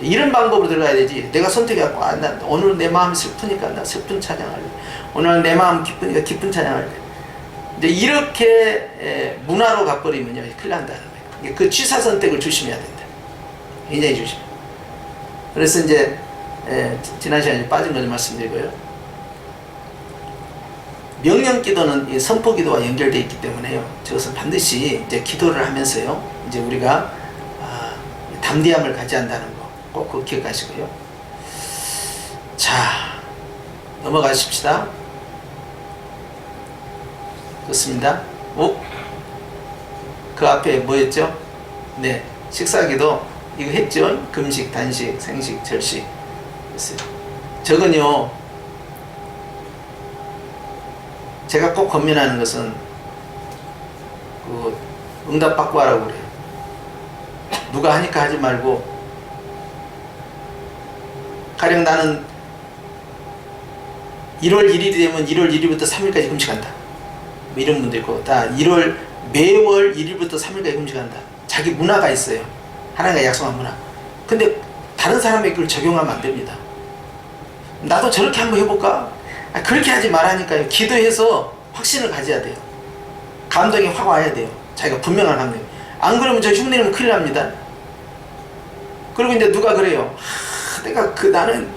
Speaker 1: 이런 방법으로 들어가야 되지. 내가 선택해갖고 나 오늘 내 마음이 슬프니까 나 슬픈 찬양할래. 오늘 내 마음 기쁘니까 기쁜 찬양할래. 이제 이렇게 문화로 가버리면요 큰일 난다는 거예요. 그 취사 선택을 조심해야 된다. 굉장히 조심. 그래서 이제 지난 시간에 빠진 거 좀 말씀드리고요. 명령 기도는 선포 기도와 연결되어 있기 때문에요. 저것은 반드시 이제 기도를 하면서요. 이제 우리가 담대함을 가져야 한다는 거 꼭 그거 기억하시고요. 자, 넘어가십시다. 그렇습니다. 그 앞에 뭐였죠? 네, 식사기도 이거 했죠? 금식, 단식, 생식, 절식 했어요. 저건요 제가 꼭 권면하는 것은 그 응답 받고 하라고 그래요. 누가 하니까 하지 말고, 가령 나는 1월 1일이 되면 1월 1일부터 3일까지 금식한다. 뭐 이런 분도 있고, 매월 1일부터 3일까지 금식한다. 자기 문화가 있어요. 하나님과 약속한 문화. 근데 다른 사람에게 그걸 적용하면 안 됩니다. 나도 저렇게 한번 해볼까? 그렇게 하지 말라니까요. 기도해서 확신을 가져야 돼요. 감동이 확 와야 돼요. 자기가 분명한 감동. 안 그러면 저 흉내내면 큰일 납니다. 그리고 이제 누가 그래요. 내가 나는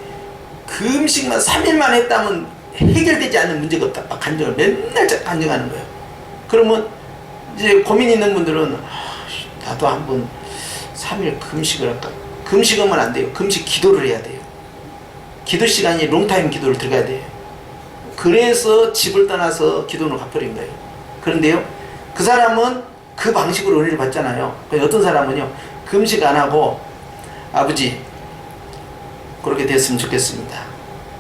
Speaker 1: 그 음식만 3일만 했다면 해결되지 않는 문제가 없다. 막 간증을 맨날 간증하는 거예요. 그러면 이제 고민 있는 분들은 나도 한번 3일 금식을 할까? 금식하면 안 돼요. 금식 기도를 해야 돼요. 기도 시간이 롱타임 기도를 들어가야 돼요. 그래서 집을 떠나서 기도로 갚아버린 거예요. 그런데요, 그 사람은 그 방식으로 은혜를 받잖아요. 어떤 사람은요, 금식 안 하고 아버지 그렇게 됐으면 좋겠습니다.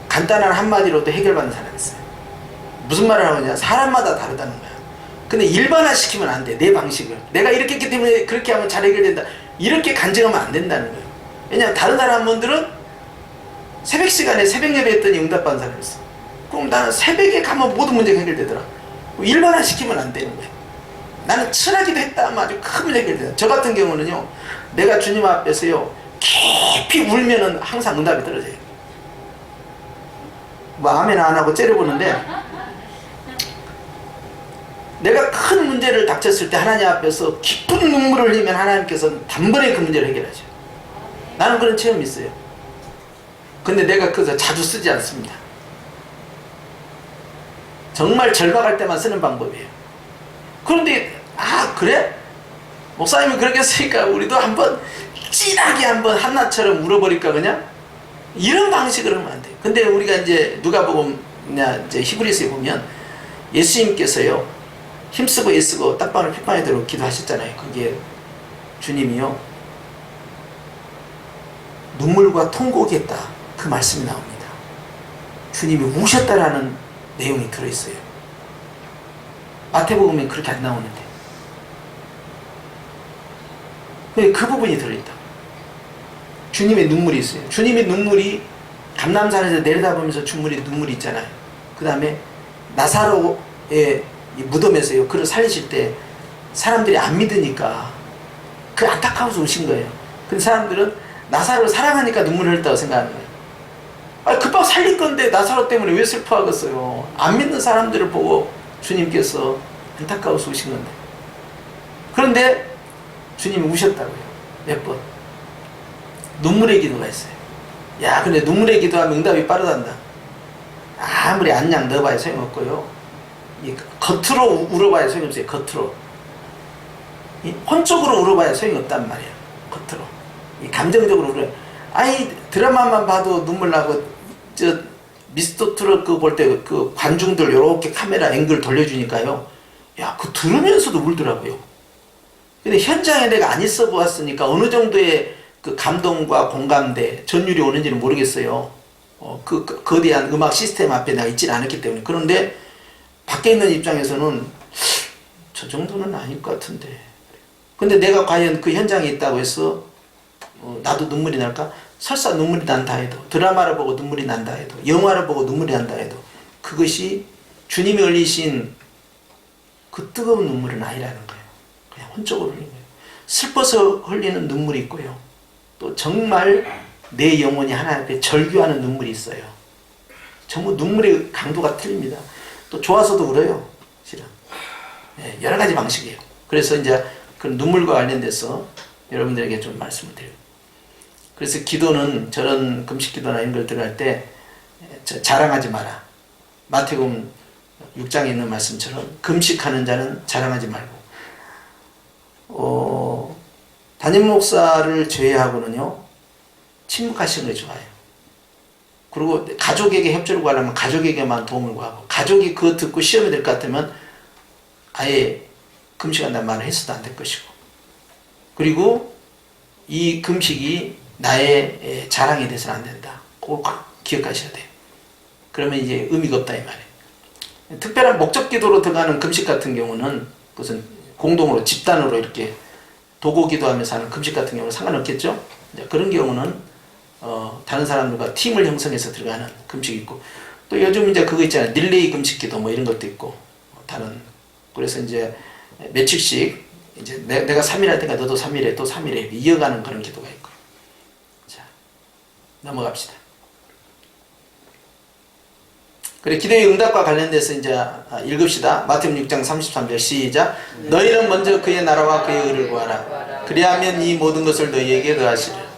Speaker 1: 간단한 한마디로도 해결받는 사람이 있어요. 무슨 말을 하느냐, 사람마다 다르다는 거야. 근데 일반화시키면 안 돼. 내 방식을 내가 이렇게 했기 때문에 그렇게 하면 잘 해결된다, 이렇게 간증하면 안 된다는 거예요. 왜냐하면 다른 사람들은 새벽 시간에 새벽 예배 했더니 응답받은 사람이 있어. 그럼 나는 새벽에 가면 모든 문제가 해결되더라. 일반화시키면 안 되는 거예요. 나는 친하기도 했다 하면 아주 큰 문제 해결돼요. 저 같은 경우는요, 내가 주님 앞에서요 깊이 울면은 항상 응답이 떨어져요. 뭐 아멘 안 하고 째려보는데, 내가 큰 문제를 닥쳤을 때 하나님 앞에서 깊은 눈물을 흘리면 하나님께서 단번에 그 문제를 해결하죠. 나는 그런 체험이 있어요. 근데 내가 그래서 자주 쓰지 않습니다. 정말 절박할 때만 쓰는 방법이에요. 그런데 그래? 목사님이 그렇게 쓰니까 우리도 한번 진하게 한번 한나처럼 울어버릴까 그냥? 이런 방식으로 하면 안 돼요. 근데 우리가 이제 누가복음이나 이제 히브리서에 보면 예수님께서요 힘쓰고 애쓰고 땀방울 핏방울 대로 기도하셨잖아요. 그게 주님이요 눈물과 통곡했다, 그 말씀이 나옵니다. 주님이 우셨다라는 내용이 들어있어요. 마태복음에 그렇게 안 나오는데 그 부분이 들어있다. 주님의 눈물이 있어요. 주님의 눈물이 감람산에서 내려다보면서 눈물이 있잖아요. 그 다음에 나사로의 무덤에서요 그를 살리실 때 사람들이 안 믿으니까 그 안타까워서 우신 거예요. 근데 사람들은 나사로를 사랑하니까 눈물을 흘렸다고 생각하는 거예요. 급하게 살릴 건데 나사로 때문에 왜 슬퍼하겠어요. 안 믿는 사람들을 보고 주님께서 안타까워서 우신 건데. 그런데 주님이 우셨다고요. 몇 번. 눈물의 기도가 있어요. 야, 근데 눈물의 기도하면 응답이 빠르단다. 아무리 안양 넣어봐야 소용없고요. 겉으로 울어봐야 소용없어요. 겉으로. 혼적으로 울어봐야 소용없단 말이에요. 겉으로. 감정적으로 울어요. 드라마만 봐도 눈물 나고, 미스터 트롯 볼 때 그 관중들 요렇게 카메라 앵글 돌려주니까요. 야, 들으면서도 울더라고요. 근데 현장에 내가 안 있어 보았으니까 어느 정도의 그 감동과 공감대, 전율이 오는지는 모르겠어요. 그 거대한 음악 시스템 앞에 내가 있지는 않았기 때문에. 그런데 밖에 있는 입장에서는 저 정도는 아닐 것 같은데. 근데 내가 과연 그 현장에 있다고 해서 나도 눈물이 날까? 설사 눈물이 난다 해도, 드라마를 보고 눈물이 난다 해도, 영화를 보고 눈물이 난다 해도 그것이 주님이 흘리신 그 뜨거운 눈물은 아니라는 거예요. 그냥 혼적으로 흘린 거예요. 슬퍼서 흘리는 눈물이 있고요. 또 정말 내 영혼이 하나님 앞에 절규하는 눈물이 있어요. 전부 눈물의 강도가 틀립니다. 또 좋아서도 울어요. 실은. 예, 여러 가지 방식이에요. 그래서 이제 그 눈물과 관련돼서 여러분들에게 좀 말씀을 드려요. 그래서 기도는 저런 금식 기도나 이런 걸 들어갈 때 자랑하지 마라. 마태복음 6장에 있는 말씀처럼 금식하는 자는 자랑하지 말고 담임 목사를 제외하고는요 침묵하시는 게 좋아요. 그리고 가족에게 협조를 구하려면 가족에게만 도움을 구하고 가족이 그거 듣고 시험이 될 것 같으면 아예 금식한다는 말을 했어도 안 될 것이고 그리고 이 금식이 나의 자랑이 돼서는 안 된다. 그걸 꼭 기억하셔야 돼요. 그러면 이제 의미가 없다 이 말이에요. 특별한 목적 기도로 들어가는 금식 같은 경우는 그것은 공동으로 집단으로 이렇게 도고 기도하면서 하는 금식 같은 경우는 상관없겠죠. 그런 경우는 다른 사람들과 팀을 형성해서 들어가는 금식이 있고 또 요즘 이제 그거 있잖아요. 릴레이 금식 기도 뭐 이런 것도 있고 다른 그래서 이제 며칠씩 이제 내가 3일 할 때가 너도 3일에 또 3일에 이어가는 그런 기도가 있고 자 넘어갑시다. 그래 기도의 응답과 관련돼서 이제 읽읍시다. 마태복음 6장 33절 시작. 너희는 먼저 그의 나라와 그의 의를 구하라. 그리하면 이 모든 것을 너희에게 더하시리라.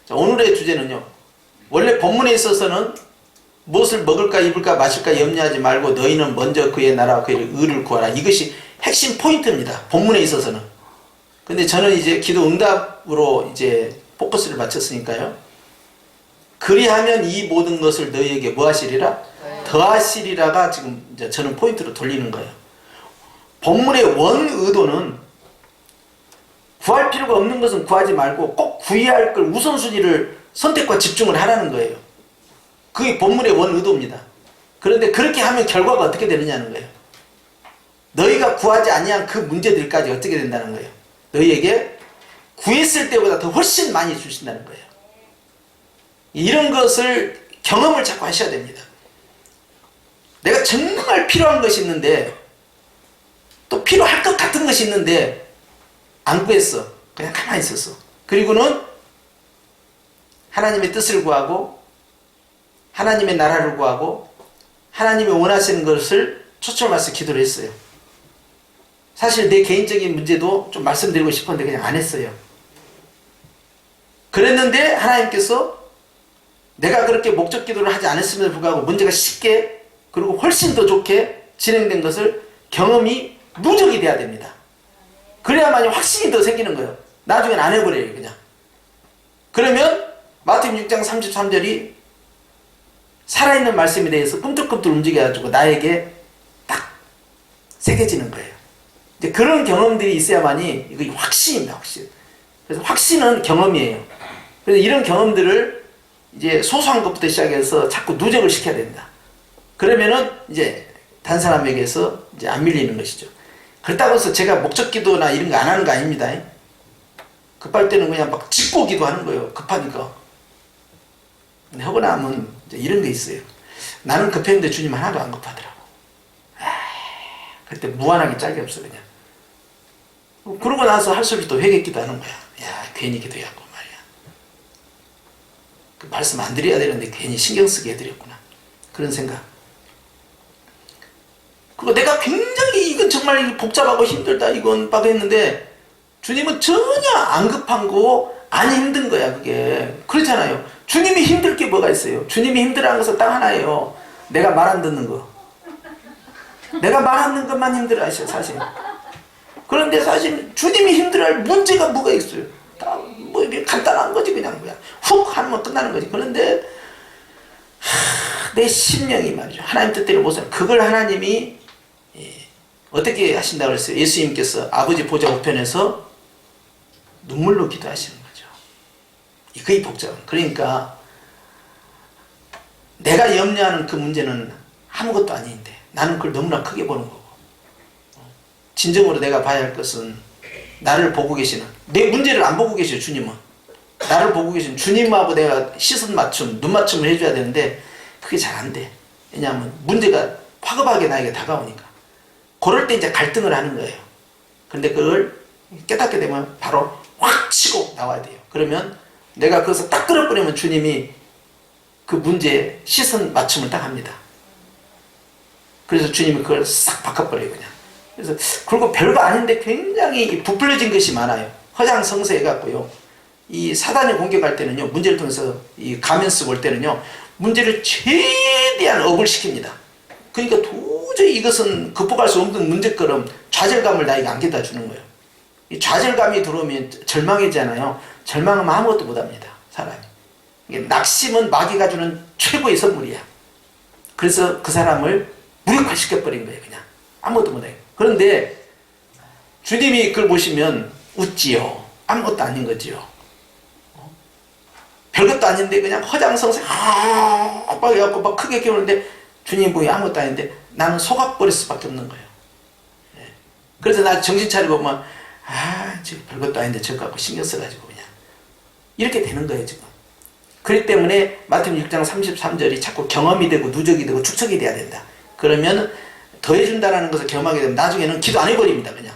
Speaker 1: 자, 오늘의 주제는요. 원래 본문에 있어서는 무엇을 먹을까 입을까 마실까 염려하지 말고 너희는 먼저 그의 나라와 그의 의를 구하라. 이것이 핵심 포인트입니다. 본문에 있어서는. 근데 저는 이제 기도 응답으로 이제 포커스를 맞췄으니까요. 그리하면 이 모든 것을 너희에게 뭐 하시리라? 더하시리라가 지금 이제 저는 포인트로 돌리는 거예요. 본문의 원 의도는 구할 필요가 없는 것은 구하지 말고 꼭 구해야 할 걸 우선순위를 선택과 집중을 하라는 거예요. 그게 본문의 원 의도입니다. 그런데 그렇게 하면 결과가 어떻게 되느냐는 거예요. 너희가 구하지 아니한 그 문제들까지 어떻게 된다는 거예요. 너희에게 구했을 때보다 더 훨씬 많이 주신다는 거예요. 이런 것을 경험을 자꾸 하셔야 됩니다. 내가 정말 필요한 것이 있는데 또 필요할 것 같은 것이 있는데 안 구했어. 그냥 가만히 있었어. 그리고는 하나님의 뜻을 구하고 하나님의 나라를 구하고 하나님이 원하시는 것을 초점해서 기도를 했어요. 사실 내 개인적인 문제도 좀 말씀드리고 싶었는데 그냥 안 했어요. 그랬는데 하나님께서 내가 그렇게 목적 기도를 하지 않았음에도 불구하고 문제가 쉽게 그리고 훨씬 더 좋게 진행된 것을 경험이 누적이 돼야 됩니다. 그래야만이 확신이 더 생기는 거예요. 나중엔 안 해버려요 그냥. 그러면 마태복음 6장 33절이 살아있는 말씀에 대해서 꿈틀꿈틀 움직여가지고 나에게 딱 새겨지는 거예요. 이제 그런 경험들이 있어야만이 이거 확신입니다. 확신. 그래서 확신은 경험이에요. 그래서 이런 경험들을 이제 소소한 것부터 시작해서 자꾸 누적을 시켜야 된다. 그러면은 이제 다른 사람에게서 이제 안 밀리는 것이죠. 그렇다고 해서 제가 목적 기도나 이런 거 안 하는 거 아닙니다. 급할 때는 그냥 막 짚고 기도하는 거예요. 급하니까. 근데 하고 나면 이제 이런 게 있어요. 나는 급했는데 주님 하나도 안 급하더라고. 그때 무한하게 짝이 없어 그냥. 그러고 나서 할 소리 또 회개 기도하는 거야. 야 괜히 기도해갖고 말이야. 그 말씀 안 드려야 되는데 괜히 신경 쓰게 해드렸구나. 그런 생각. 그리고 내가 굉장히 이건 정말 복잡하고 힘들다 이건 막 했는데 주님은 전혀 안 급한 거 안 힘든 거야 그게. 그렇잖아요. 주님이 힘들 게 뭐가 있어요. 주님이 힘들어하는 것은 딱 하나예요. 내가 말 안 듣는 거. 내가 말 안 듣는 것만 힘들어하셔 사실. 그런데 사실 주님이 힘들어할 문제가 뭐가 있어요. 다 뭐 이게 간단한 거지 그냥 뭐야. 훅 하면 끝나는 거지. 그런데 내 심령이 말이죠. 하나님 뜻대로 보세요. 그걸 하나님이 어떻게 하신다고 그랬어요? 예수님께서 아버지 보좌 우편에서 눈물로 기도하시는 거죠. 그게 복잡한. 그러니까 내가 염려하는 그 문제는 아무것도 아닌데 나는 그걸 너무나 크게 보는 거고 진정으로 내가 봐야 할 것은 나를 보고 계시는 내 문제를 안 보고 계셔요. 주님은 나를 보고 계시는 주님하고 내가 시선 맞춤 눈 맞춤을 해줘야 되는데 그게 잘 안 돼. 왜냐하면 문제가 화급하게 나에게 다가오니까. 그럴 때 이제 갈등을 하는 거예요. 그런데 그걸 깨닫게 되면 바로 확 치고 나와야 돼요. 그러면 내가 거기서 딱 끌어버리면 주님이 그 문제에 시선 맞춤을 딱 합니다. 그래서 주님이 그걸 싹 바꿔버려요, 그냥. 그래서, 그리고 별거 아닌데 굉장히 부풀려진 것이 많아요. 허장성세해갖고요. 이 사단이 공격할 때는요, 문제를 통해서 이 가면 쓰고 올 때는요, 문제를 최대한 억울시킵니다. 그러니까 도저히 이것은 극복할 수 없는 문제처럼 좌절감을 나에게 안겨다 주는 거예요. 이 좌절감이 들어오면 절망이잖아요. 절망하면 아무것도 못합니다, 사람이. 낙심은 마귀가 주는 최고의 선물이야. 그래서 그 사람을 무력화시켜버린 거예요, 그냥. 아무것도 못해요. 그런데 주님이 그걸 보시면 웃지요. 아무것도 아닌 거지요. 별것도 아닌데 그냥 허장성세 막 해갖고 막 크게 키우는데 주님 보기 아무것도 아닌데 나는 속아버릴 수밖에 없는 거예요. 그래서 나 정신 차리고 보면 지금 별것도 아닌데 저거 갖고 신경 써가지고 그냥 이렇게 되는 거예요, 지금. 그렇기 때문에 마태복음 6장 33절이 자꾸 경험이 되고 누적이 되고 축적이 돼야 된다. 그러면 더해준다라는 것을 경험하게 되면 나중에는 기도 안 해버립니다, 그냥.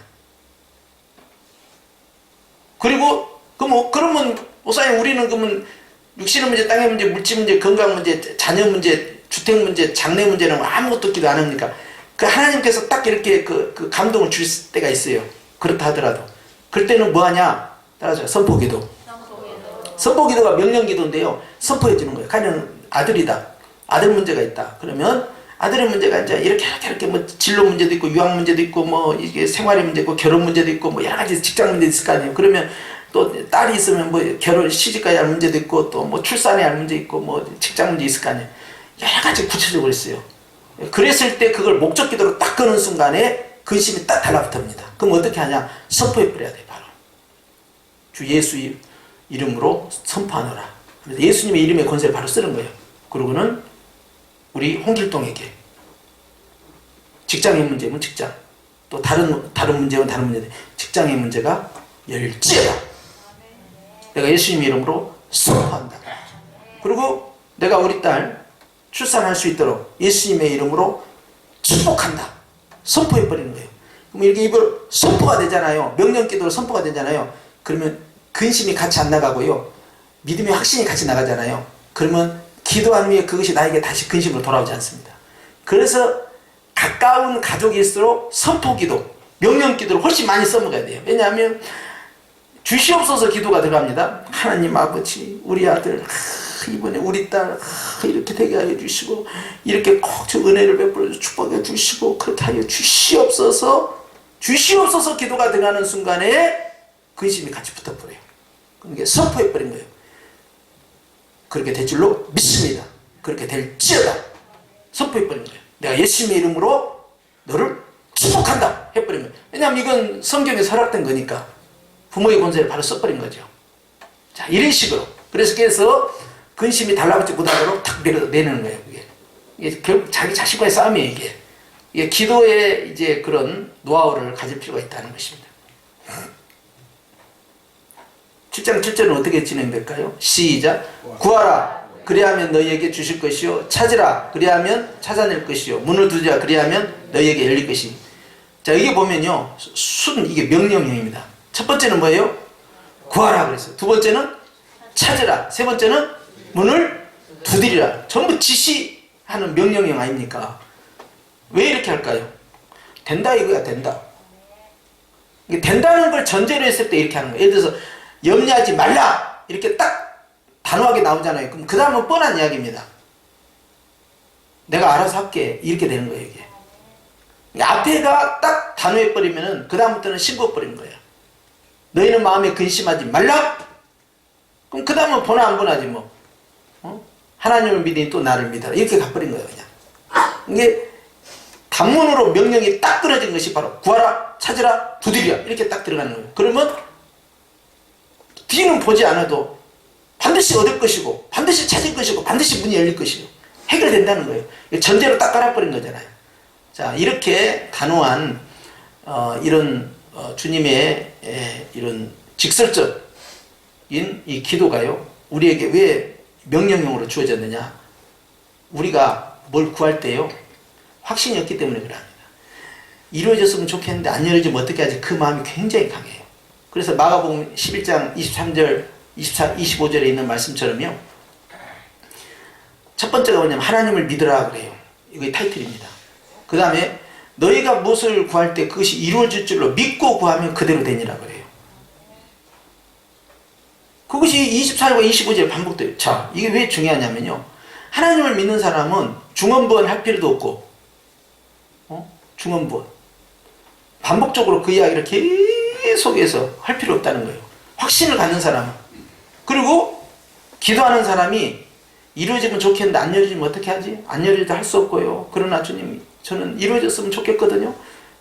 Speaker 1: 그리고 그러면 목사님 우리는 그러면 육신의 문제, 땅의 문제, 물질 문제, 건강 문제, 자녀 문제, 주택 문제, 장래 문제는 아무것도 기도 안 합니까? 그 하나님께서 딱 이렇게 그 감동을 줄 때가 있어요. 그렇다 하더라도. 그럴 때는 뭐 하냐? 따라서 선포기도. 선포기도가 명령기도인데요. 선포해 주는 거예요. 가령 아들이다. 아들 문제가 있다. 그러면 아들의 문제가 이제 이렇게 뭐 진로 문제도 있고 유학 문제도 있고 뭐 이게 생활의 문제도 있고 결혼 문제도 있고 뭐 여러 가지 직장 문제도 있을 거 아니에요. 그러면 또 딸이 있으면 뭐 결혼 시집까지 할 문제도 있고 또 뭐 출산에 할 문제 있고 뭐 직장 문제 있을 거 아니에요. 여러 가지 구체적으로 있어요. 그랬을 때 그걸 목적 기도로 딱 끄는 순간에 근심이 딱 달라붙습니다. 그럼 어떻게 하냐? 선포해 버려야 돼, 바로. 주 예수 이름으로 선포하노라. 그래서 예수님의 이름의 권세를 바로 쓰는 거예요. 그러고는 우리 홍길동에게 직장의 문제면 직장, 또 다른 문제면 다른 문제인데 직장의 문제가 열지어다. 내가 예수님 이름으로 선포한다. 그리고 내가 우리 딸 출산할 수 있도록 예수님의 이름으로 축복한다. 선포해버리는 거예요. 그럼 이렇게 입을 선포가 되잖아요. 명령기도로 선포가 되잖아요. 그러면 근심이 같이 안 나가고요. 믿음의 확신이 같이 나가잖아요. 그러면 기도한 후에 그것이 나에게 다시 근심으로 돌아오지 않습니다. 그래서 가까운 가족일수록 선포기도, 명령기도를 훨씬 많이 써먹어야 돼요. 왜냐하면 주시옵소서 기도가 들어갑니다. 하나님 아버지, 우리 아들 이번에 우리 딸 이렇게 되게 하여 주시고 이렇게 꼭 저 은혜를 베풀어 축복해 주시고 그렇게 하여 주시옵소서. 주시옵소서 기도가 들어가는 순간에 근심이 같이 붙어버려요. 그러니까 선포해버린 거예요. 그렇게 될 줄로 믿습니다. 그렇게 될지어다. 선포해버린 거예요. 내가 예수님의 이름으로 너를 축복한다 해버린 거예요. 왜냐하면 이건 성경에 설악된 거니까 부모의 권세를 바로 써버린 거죠. 자, 이런 식으로. 그래서 근심이 달라붙지 못하도록 탁 내는 거예요. 이게 결국 자기 자신과의 싸움이에요, 이게. 이게 기도에 이제 그런 노하우를 가질 필요가 있다는 것입니다. 7장 7절은 어떻게 진행될까요? 시작. 구하라. 그리하면 너희에게 주실 것이요. 찾으라. 그리하면 찾아낼 것이요. 문을 두자. 그리하면 너희에게 열릴 것이. 자, 이게 보면요. 이게 명령형입니다. 첫 번째는 뭐예요? 구하라 그랬어요. 두 번째는 찾으라. 세 번째는 문을 두드리라. 전부 지시하는 명령형 아닙니까? 왜 이렇게 할까요? 된다 이거야, 된다. 이게 된다는 걸 전제로 했을 때 이렇게 하는 거예요. 예를 들어서 염려하지 말라 이렇게 딱 단호하게 나오잖아요. 그럼 그 다음은 뻔한 이야기입니다. 내가 알아서 할게 이렇게 되는 거예요, 이게. 앞에가 딱 단호해버리면은 그 다음부터는 신고해버리는 거예요. 너희는 마음에 근심하지 말라. 그럼 그 다음은 보나 안 보나지 뭐. 하나님을 믿으니 또 나를 믿어라 이렇게 가버린 거예요, 그냥. 이게 단문으로 명령이 딱 끊어진 것이 바로 구하라, 찾으라, 두드리라 이렇게 딱 들어가는 거예요. 그러면 뒤는 보지 않아도 반드시 얻을 것이고 반드시 찾을 것이고 반드시 문이 열릴 것이고 해결된다는 거예요. 전제로 딱 깔아버린 거잖아요. 자, 이렇게 단호한 이런 주님의 이런 직설적인 이 기도가요, 우리에게 왜 명령형으로 주어졌느냐? 우리가 뭘 구할 때요, 확신이 없기 때문에 그럽니다. 이루어졌으면 좋겠는데 안 이루어지면 어떻게 하지? 그 마음이 굉장히 강해요. 그래서 마가복음 11장 23절, 24, 25절에 있는 말씀처럼요. 첫 번째가 뭐냐면 하나님을 믿으라 그래요. 이게 타이틀입니다. 그 다음에 너희가 무엇을 구할 때 그것이 이루어질 줄로 믿고 구하면 그대로 되니라 그래요. 그것이 24절과 25절에 반복돼요. 자, 이게 왜 중요하냐면요. 하나님을 믿는 사람은 중언부언 할 필요도 없고, 중언부언. 반복적으로 그 이야기를 계속해서 할 필요 없다는 거예요. 확신을 갖는 사람은. 그리고 기도하는 사람이 이루어지면 좋겠는데 안 이루어지면 어떻게 하지? 안 이루어지도 할 수 없고요. 그러나 주님, 저는 이루어졌으면 좋겠거든요.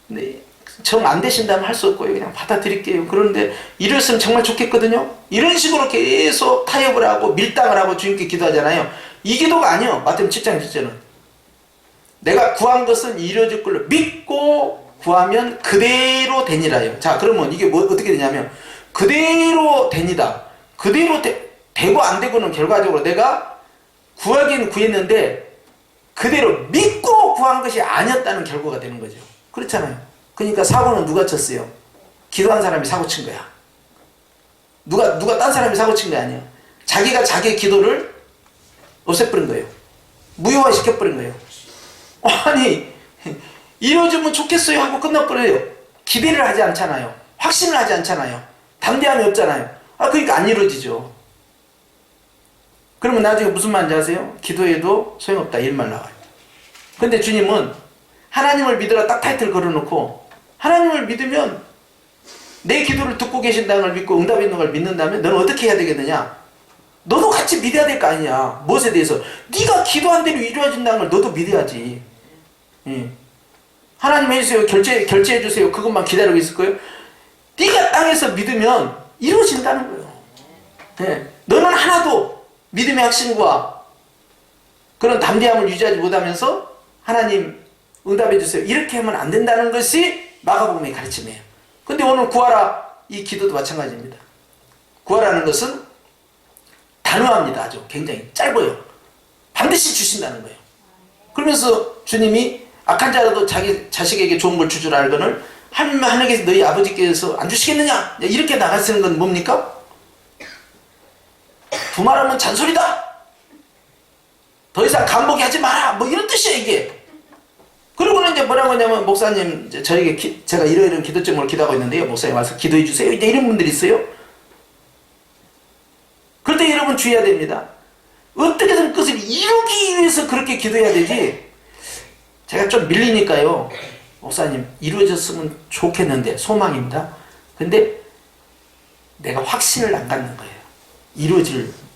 Speaker 1: 근데 정 안 되신다면 할 수 없고요. 그냥 받아들일게요. 그런데 이루어졌으면 정말 좋겠거든요. 이런 식으로 계속 타협을 하고 밀당을 하고 주님께 기도하잖아요. 이 기도가 아니요. 마태복음 7장 1절은 내가 구한 것은 이루어질 걸로 믿고 구하면 그대로 되니라요. 자, 그러면 이게 뭐 어떻게 되냐면 그대로 되니다. 그대로 되고 안 되고는 결과적으로 내가 구하기는 구했는데 그대로 믿고 구한 것이 아니었다는 결과가 되는 거죠. 그렇잖아요. 그러니까 사고는 누가 쳤어요? 기도한 사람이 사고 친 거야. 누가 딴 사람이 사고 친 거 아니야. 자기가 자기의 기도를 없애버린 거예요. 무효화 시켜버린 거예요. 아니, 이루어지면 좋겠어요 하고 끝나버려요. 기대를 하지 않잖아요. 확신을 하지 않잖아요. 담대함이 없잖아요. 그러니까 안 이루어지죠. 그러면 나중에 무슨 말인지 아세요? 기도해도 소용없다 이런 말 나와요. 근데 주님은 하나님을 믿으라 딱 타이틀 걸어놓고 하나님을 믿으면 내 기도를 듣고 계신다는 걸 믿고 응답이 있는 걸 믿는다면 너는 어떻게 해야 되겠느냐? 너도 같이 믿어야 될 거 아니야. 무엇에 대해서? 네가 기도한 대로 이루어진다는 걸 너도 믿어야지. 하나님 해주세요. 결제해 주세요. 그것만 기다리고 있을 거예요. 네가 땅에서 믿으면 이루어진다는 거예요. 너는 하나도 믿음의 확신과 그런 담대함을 유지하지 못하면서 하나님 응답해 주세요. 이렇게 하면 안 된다는 것이 마가복음의 가르침이에요. 근데 오늘 구하라 이 기도도 마찬가지입니다. 구하라는 것은 단호합니다. 아주 굉장히 짧아요. 반드시 주신다는 거예요. 그러면서 주님이 악한 자라도 자기 자식에게 좋은 걸 주줄 알거늘 하나님께서 너희 아버지께서 안 주시겠느냐? 이렇게 나가시는 건 뭡니까? 두말하면 잔소리다. 더 이상 간보게 하지 마라. 뭐 이런 뜻이에요 이게. 그리고는 이제 뭐라고 하냐면 목사님 저에게 제가 이런 기도 제목을 기도하고 있는데요. 목사님 와서 기도해 주세요. 이제 이런 분들이 있어요. 그런데 여러분 주의해야 됩니다. 어떻게든 그것을 이루기 위해서 그렇게 기도해야 되지. 제가 좀 밀리니까요. 목사님 이루어졌으면 좋겠는데 소망입니다. 근데 내가 확신을 안 갖는 거예요.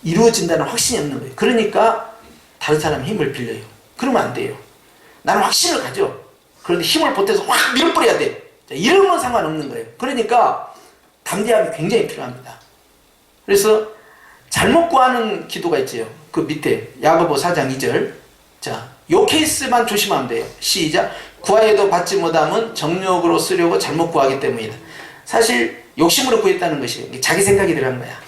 Speaker 1: 이루어진다는 확신이 없는 거예요. 그러니까 다른 사람의 힘을 빌려요. 그러면 안 돼요. 나는 확신을 가져. 그런데 힘을 보태서 확 밀어버려야 돼. 이러면 상관없는 거예요. 그러니까 담대함이 굉장히 필요합니다. 그래서 잘못 구하는 기도가 있죠. 그 밑에 야고보 4장 2절. 자, 요 케이스만 조심하면 돼요. 시작. 구하여도 받지 못함은 정욕으로 쓰려고 잘못 구하기 때문이다. 사실 욕심으로 구했다는 것이 자기 생각이 들어간 거야.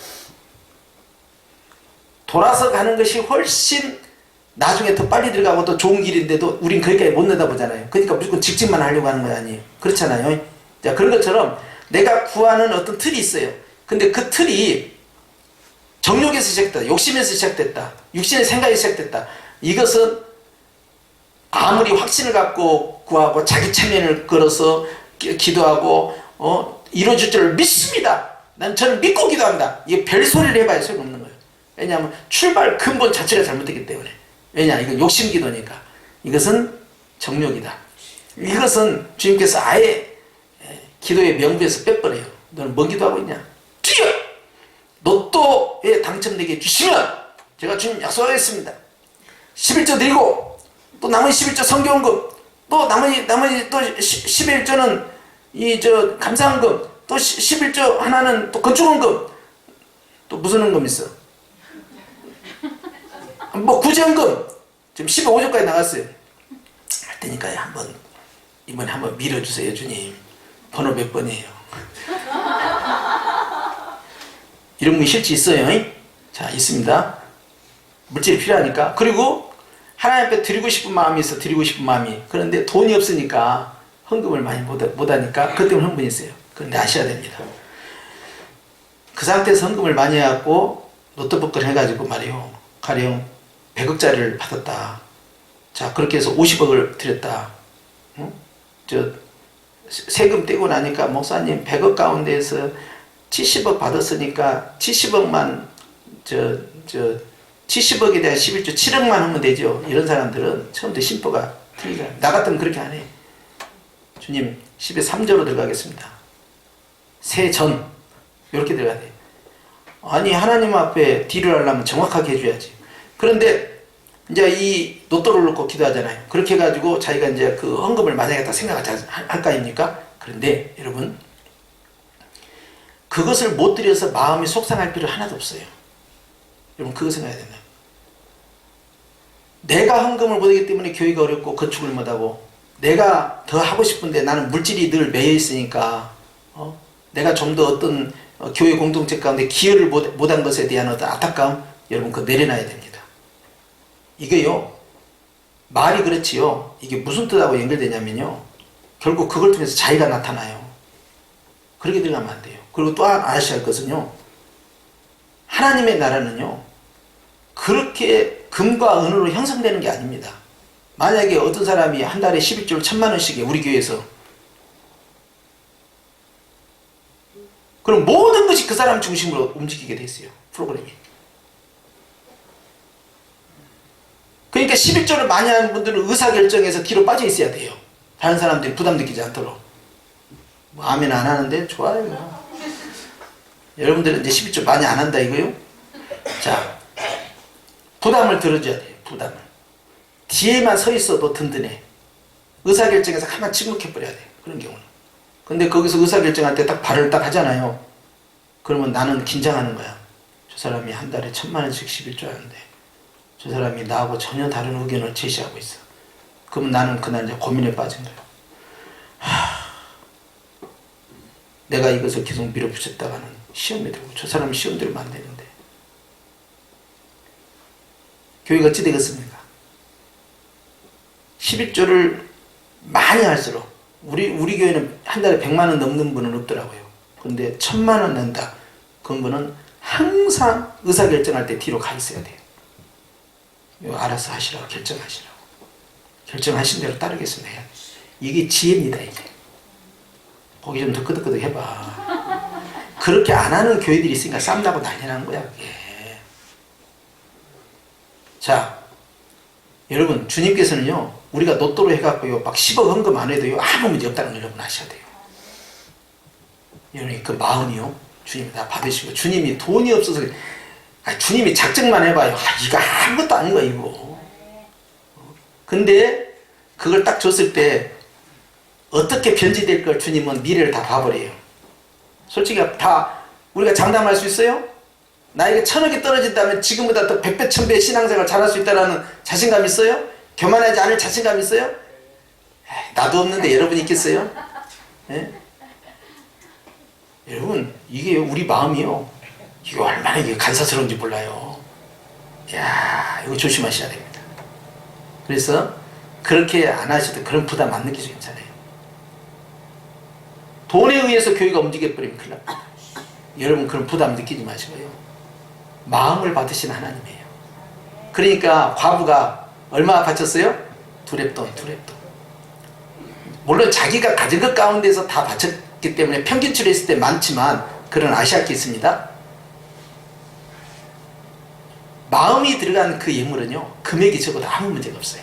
Speaker 1: 돌아서 가는 것이 훨씬 나중에 더 빨리 들어가고 더 좋은 길인데도 우린 거기까지 못 내다보잖아요. 그러니까 무조건 직진만 하려고 하는 거 아니에요. 그렇잖아요. 자, 그런 것처럼 내가 구하는 어떤 틀이 있어요. 근데 그 틀이 정욕에서 시작됐다. 욕심에서 시작됐다. 육신의 생각이 시작됐다. 이것은 아무리 확신을 갖고 구하고 자기 체면을 걸어서 기도하고 이루어질 줄 믿습니다. 저는 믿고 기도합니다. 이게 별소리를 해봐야 소용없는 거예요. 왜냐하면 출발 근본 자체가 잘못됐기 때문에. 왜냐? 이건 욕심 기도니까. 이것은 정욕이다. 이것은 주님께서 아예 기도의 명부에서 빼버려요. 너는 뭔 기도하고 있냐? 주여! 로또에 당첨되게 해주시면 제가 주님 약속하겠습니다. 11조 드리고 또 나머지 11조 성경금 또 나머지 또 11조는 감사헌금 또 11조 하나는 또 건축헌금 또 무슨 헌금 있어? 뭐 구제헌금 지금 15조까지 나갔어요. 할 테니까요. 이번에 한번 밀어주세요. 주님 번호 몇 번이에요? 이런 거 실제 있어요. 자, 있습니다. 물질이 필요하니까. 그리고 하나님 앞에 드리고 싶은 마음이 있어. 드리고 싶은 마음이. 그런데 돈이 없으니까 헌금을 많이 못하니까 그것 때문에 흥분이 있어요. 그런데 아셔야 됩니다. 그 상태에서 헌금을 많이 해갖고 노트북을 해가지고 말이요. 가령 100억짜리를 받았다. 자, 그렇게 해서 50억을 드렸다. 응? 세금 떼고 나니까 목사님 100억 가운데에서 70억 받았으니까 70억만 70억에 대한 11조 7억만 하면 되죠. 이런 사람들은 처음부터 심보가 틀리다. 나 같으면 그렇게 안 해. 주님 10에 3조로 들어가겠습니다. 세전 이렇게 들어가야 돼. 아니 하나님 앞에 딜을 하려면 정확하게 해줘야지. 그런데 이제 이 노또를 놓고 기도하잖아요. 그렇게 해가지고 자기가 이제 그 헌금을 만약에 다 생각할 거 아닙니까? 그런데 여러분 그것을 못 드려서 마음이 속상할 필요 하나도 없어요. 여러분 그거 생각해야 된다. 내가 헌금을 못하기 때문에 교회가 어렵고 건축을 못하고 내가 더 하고 싶은데 나는 물질이 늘 매여 있으니까 내가 좀 더 어떤 교회 공동체 가운데 기여를 못한 것에 대한 어떤 안타까움 여러분 그거 내려놔야 됩니다. 이게요 말이 그렇지요 이게 무슨 뜻하고 연결되냐면요 결국 그걸 통해서 자기가 나타나요. 그렇게 들어가면 안 돼요. 그리고 또 아셔야 할 것은요 하나님의 나라는요 그렇게 금과 은으로 형성되는 게 아닙니다. 만약에 어떤 사람이 한 달에 11조를 1000만원씩 해 우리 교회에서 그럼 모든 것이 그 사람 중심으로 움직이게 됐어요. 프로그램이. 그러니까 11조를 많이 하는 분들은 의사결정에서 뒤로 빠져 있어야 돼요. 다른 사람들이 부담 느끼지 않도록. 뭐 아멘 안 하는데 좋아요. 여러분들은 이제 11조 많이 안 한다 이거요? 자, 부담을 들어줘야 돼요. 부담을. 뒤에만 서 있어도 든든해. 의사결정에서 가만 침묵해버려야 돼요. 그런 경우는. 근데 거기서 의사결정할 때 딱 발을 딱 하잖아요. 그러면 나는 긴장하는 거야. 저 사람이 한 달에 1000만원씩 11조 하는데 저 사람이 나하고 전혀 다른 의견을 제시하고 있어. 그러면 나는 그날 이제 고민에 빠진 거예요. 내가 이것을 계속 밀어붙였다가는 시험에 들고 저 사람이 시험 들면 안 되는데 교회가 어찌 되겠습니까? 11조를 많이 할수록 우리 교회는 한 달에 100만원 넘는 분은 없더라고요. 근데 1000만원 낸다. 그런 분은 항상 의사결정할 때 뒤로 가 있어야 돼요. 알아서 하시라고 결정하시라고. 결정하신 대로 따르겠습니다. 이게 지혜입니다. 이게. 거기 좀 더 끄덕끄덕 해봐. 그렇게 안 하는 교회들이 있으니까 쌈나고 난리 나는 거야. 그게. 자, 여러분 주님께서는요 우리가 노또로 해갖고요 막 10억 헌금 안 해도요 아무 문제 없다는 걸 여러분 아셔야 돼요. 여러분 그 마음이요 주님이 다 받으시고 주님이 돈이 없어서 주님이 작정만 해봐요. 이거 아무것도 아닌 거야 이거. 근데 그걸 딱 줬을 때 어떻게 변질될 걸 주님은 미래를 다 봐버려요. 솔직히 다 우리가 장담할 수 있어요? 나에게 1000억이 떨어진다면 지금보다 더 100배 1000배 신앙생활 잘할 수 있다는 자신감 있어요? 교만하지 않을 자신감 있어요? 나도 없는데 여러분 있겠어요? 예? 여러분 이게 우리 마음이요 이게 얼마나 이게 간사스러운지 몰라요. 야 이거 조심하셔야 됩니다. 그래서 그렇게 안 하셔도 그런 부담 안 느끼셔도 괜찮아요. 돈에 의해서 교회가 움직여버리면 큰일 납니다. 여러분 그런 부담 느끼지 마시고요 마음을 받으신 하나님이에요. 그러니까 과부가 얼마 바쳤어요? 2렙돈. 물론 자기가 가진 것 가운데서 다 바쳤기 때문에 평균치로 했을 때 많지만 그런 아시할 게 있습니다. 마음이 들어간 그 예물은요 금액이 적어도 아무 문제가 없어요.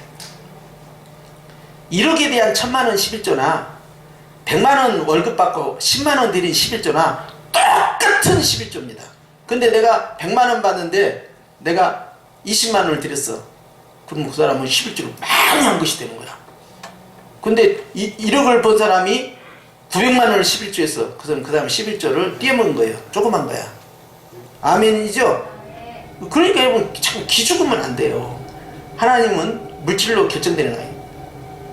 Speaker 1: 1억에 대한 1000만원 11조나 100만원 월급 받고 10만원 드린 11조나 똑같은 11조입니다. 근데 내가 100만원 받는데 내가 20만원을 드렸어. 그럼 그 사람은 11조를 많이 한 것이 되는 거야. 근데 1억을 번 사람이 900만원을 11조 했어. 그 사람 11조를 띄어먹은 거예요. 조그만 거야. 아멘이죠? 그러니까 여러분 자꾸 기죽으면 안 돼요. 하나님은 물질로 결정되는 거예요.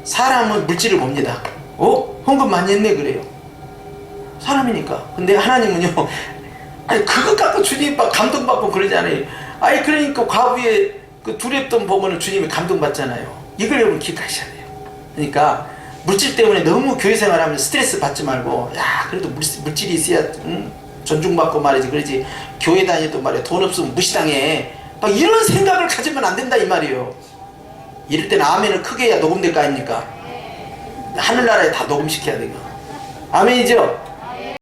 Speaker 1: 사람은 물질을 봅니다. 헌금 많이 했네 그래요. 사람이니까. 근데 하나님은요 아니 그것 갖고 주님 감동받고 그러잖아요. 아니 그러니까 과부의 그 2렙돈 보면은 주님이 감동받잖아요. 이걸 여러분 기억하셔야 돼요. 그러니까 물질 때문에 너무 교회 생활하면서 스트레스 받지 말고 야 그래도 물질이 있어야 존중받고 말이지. 그러지 교회 다니도 말이야 돈 없으면 무시당해. 막 이런 생각을 가지면 안 된다 이 말이에요. 이럴 때는 아멘을 크게 해야 녹음될 거 아닙니까? 하늘나라에 다 녹음시켜야 되고. 아멘이죠?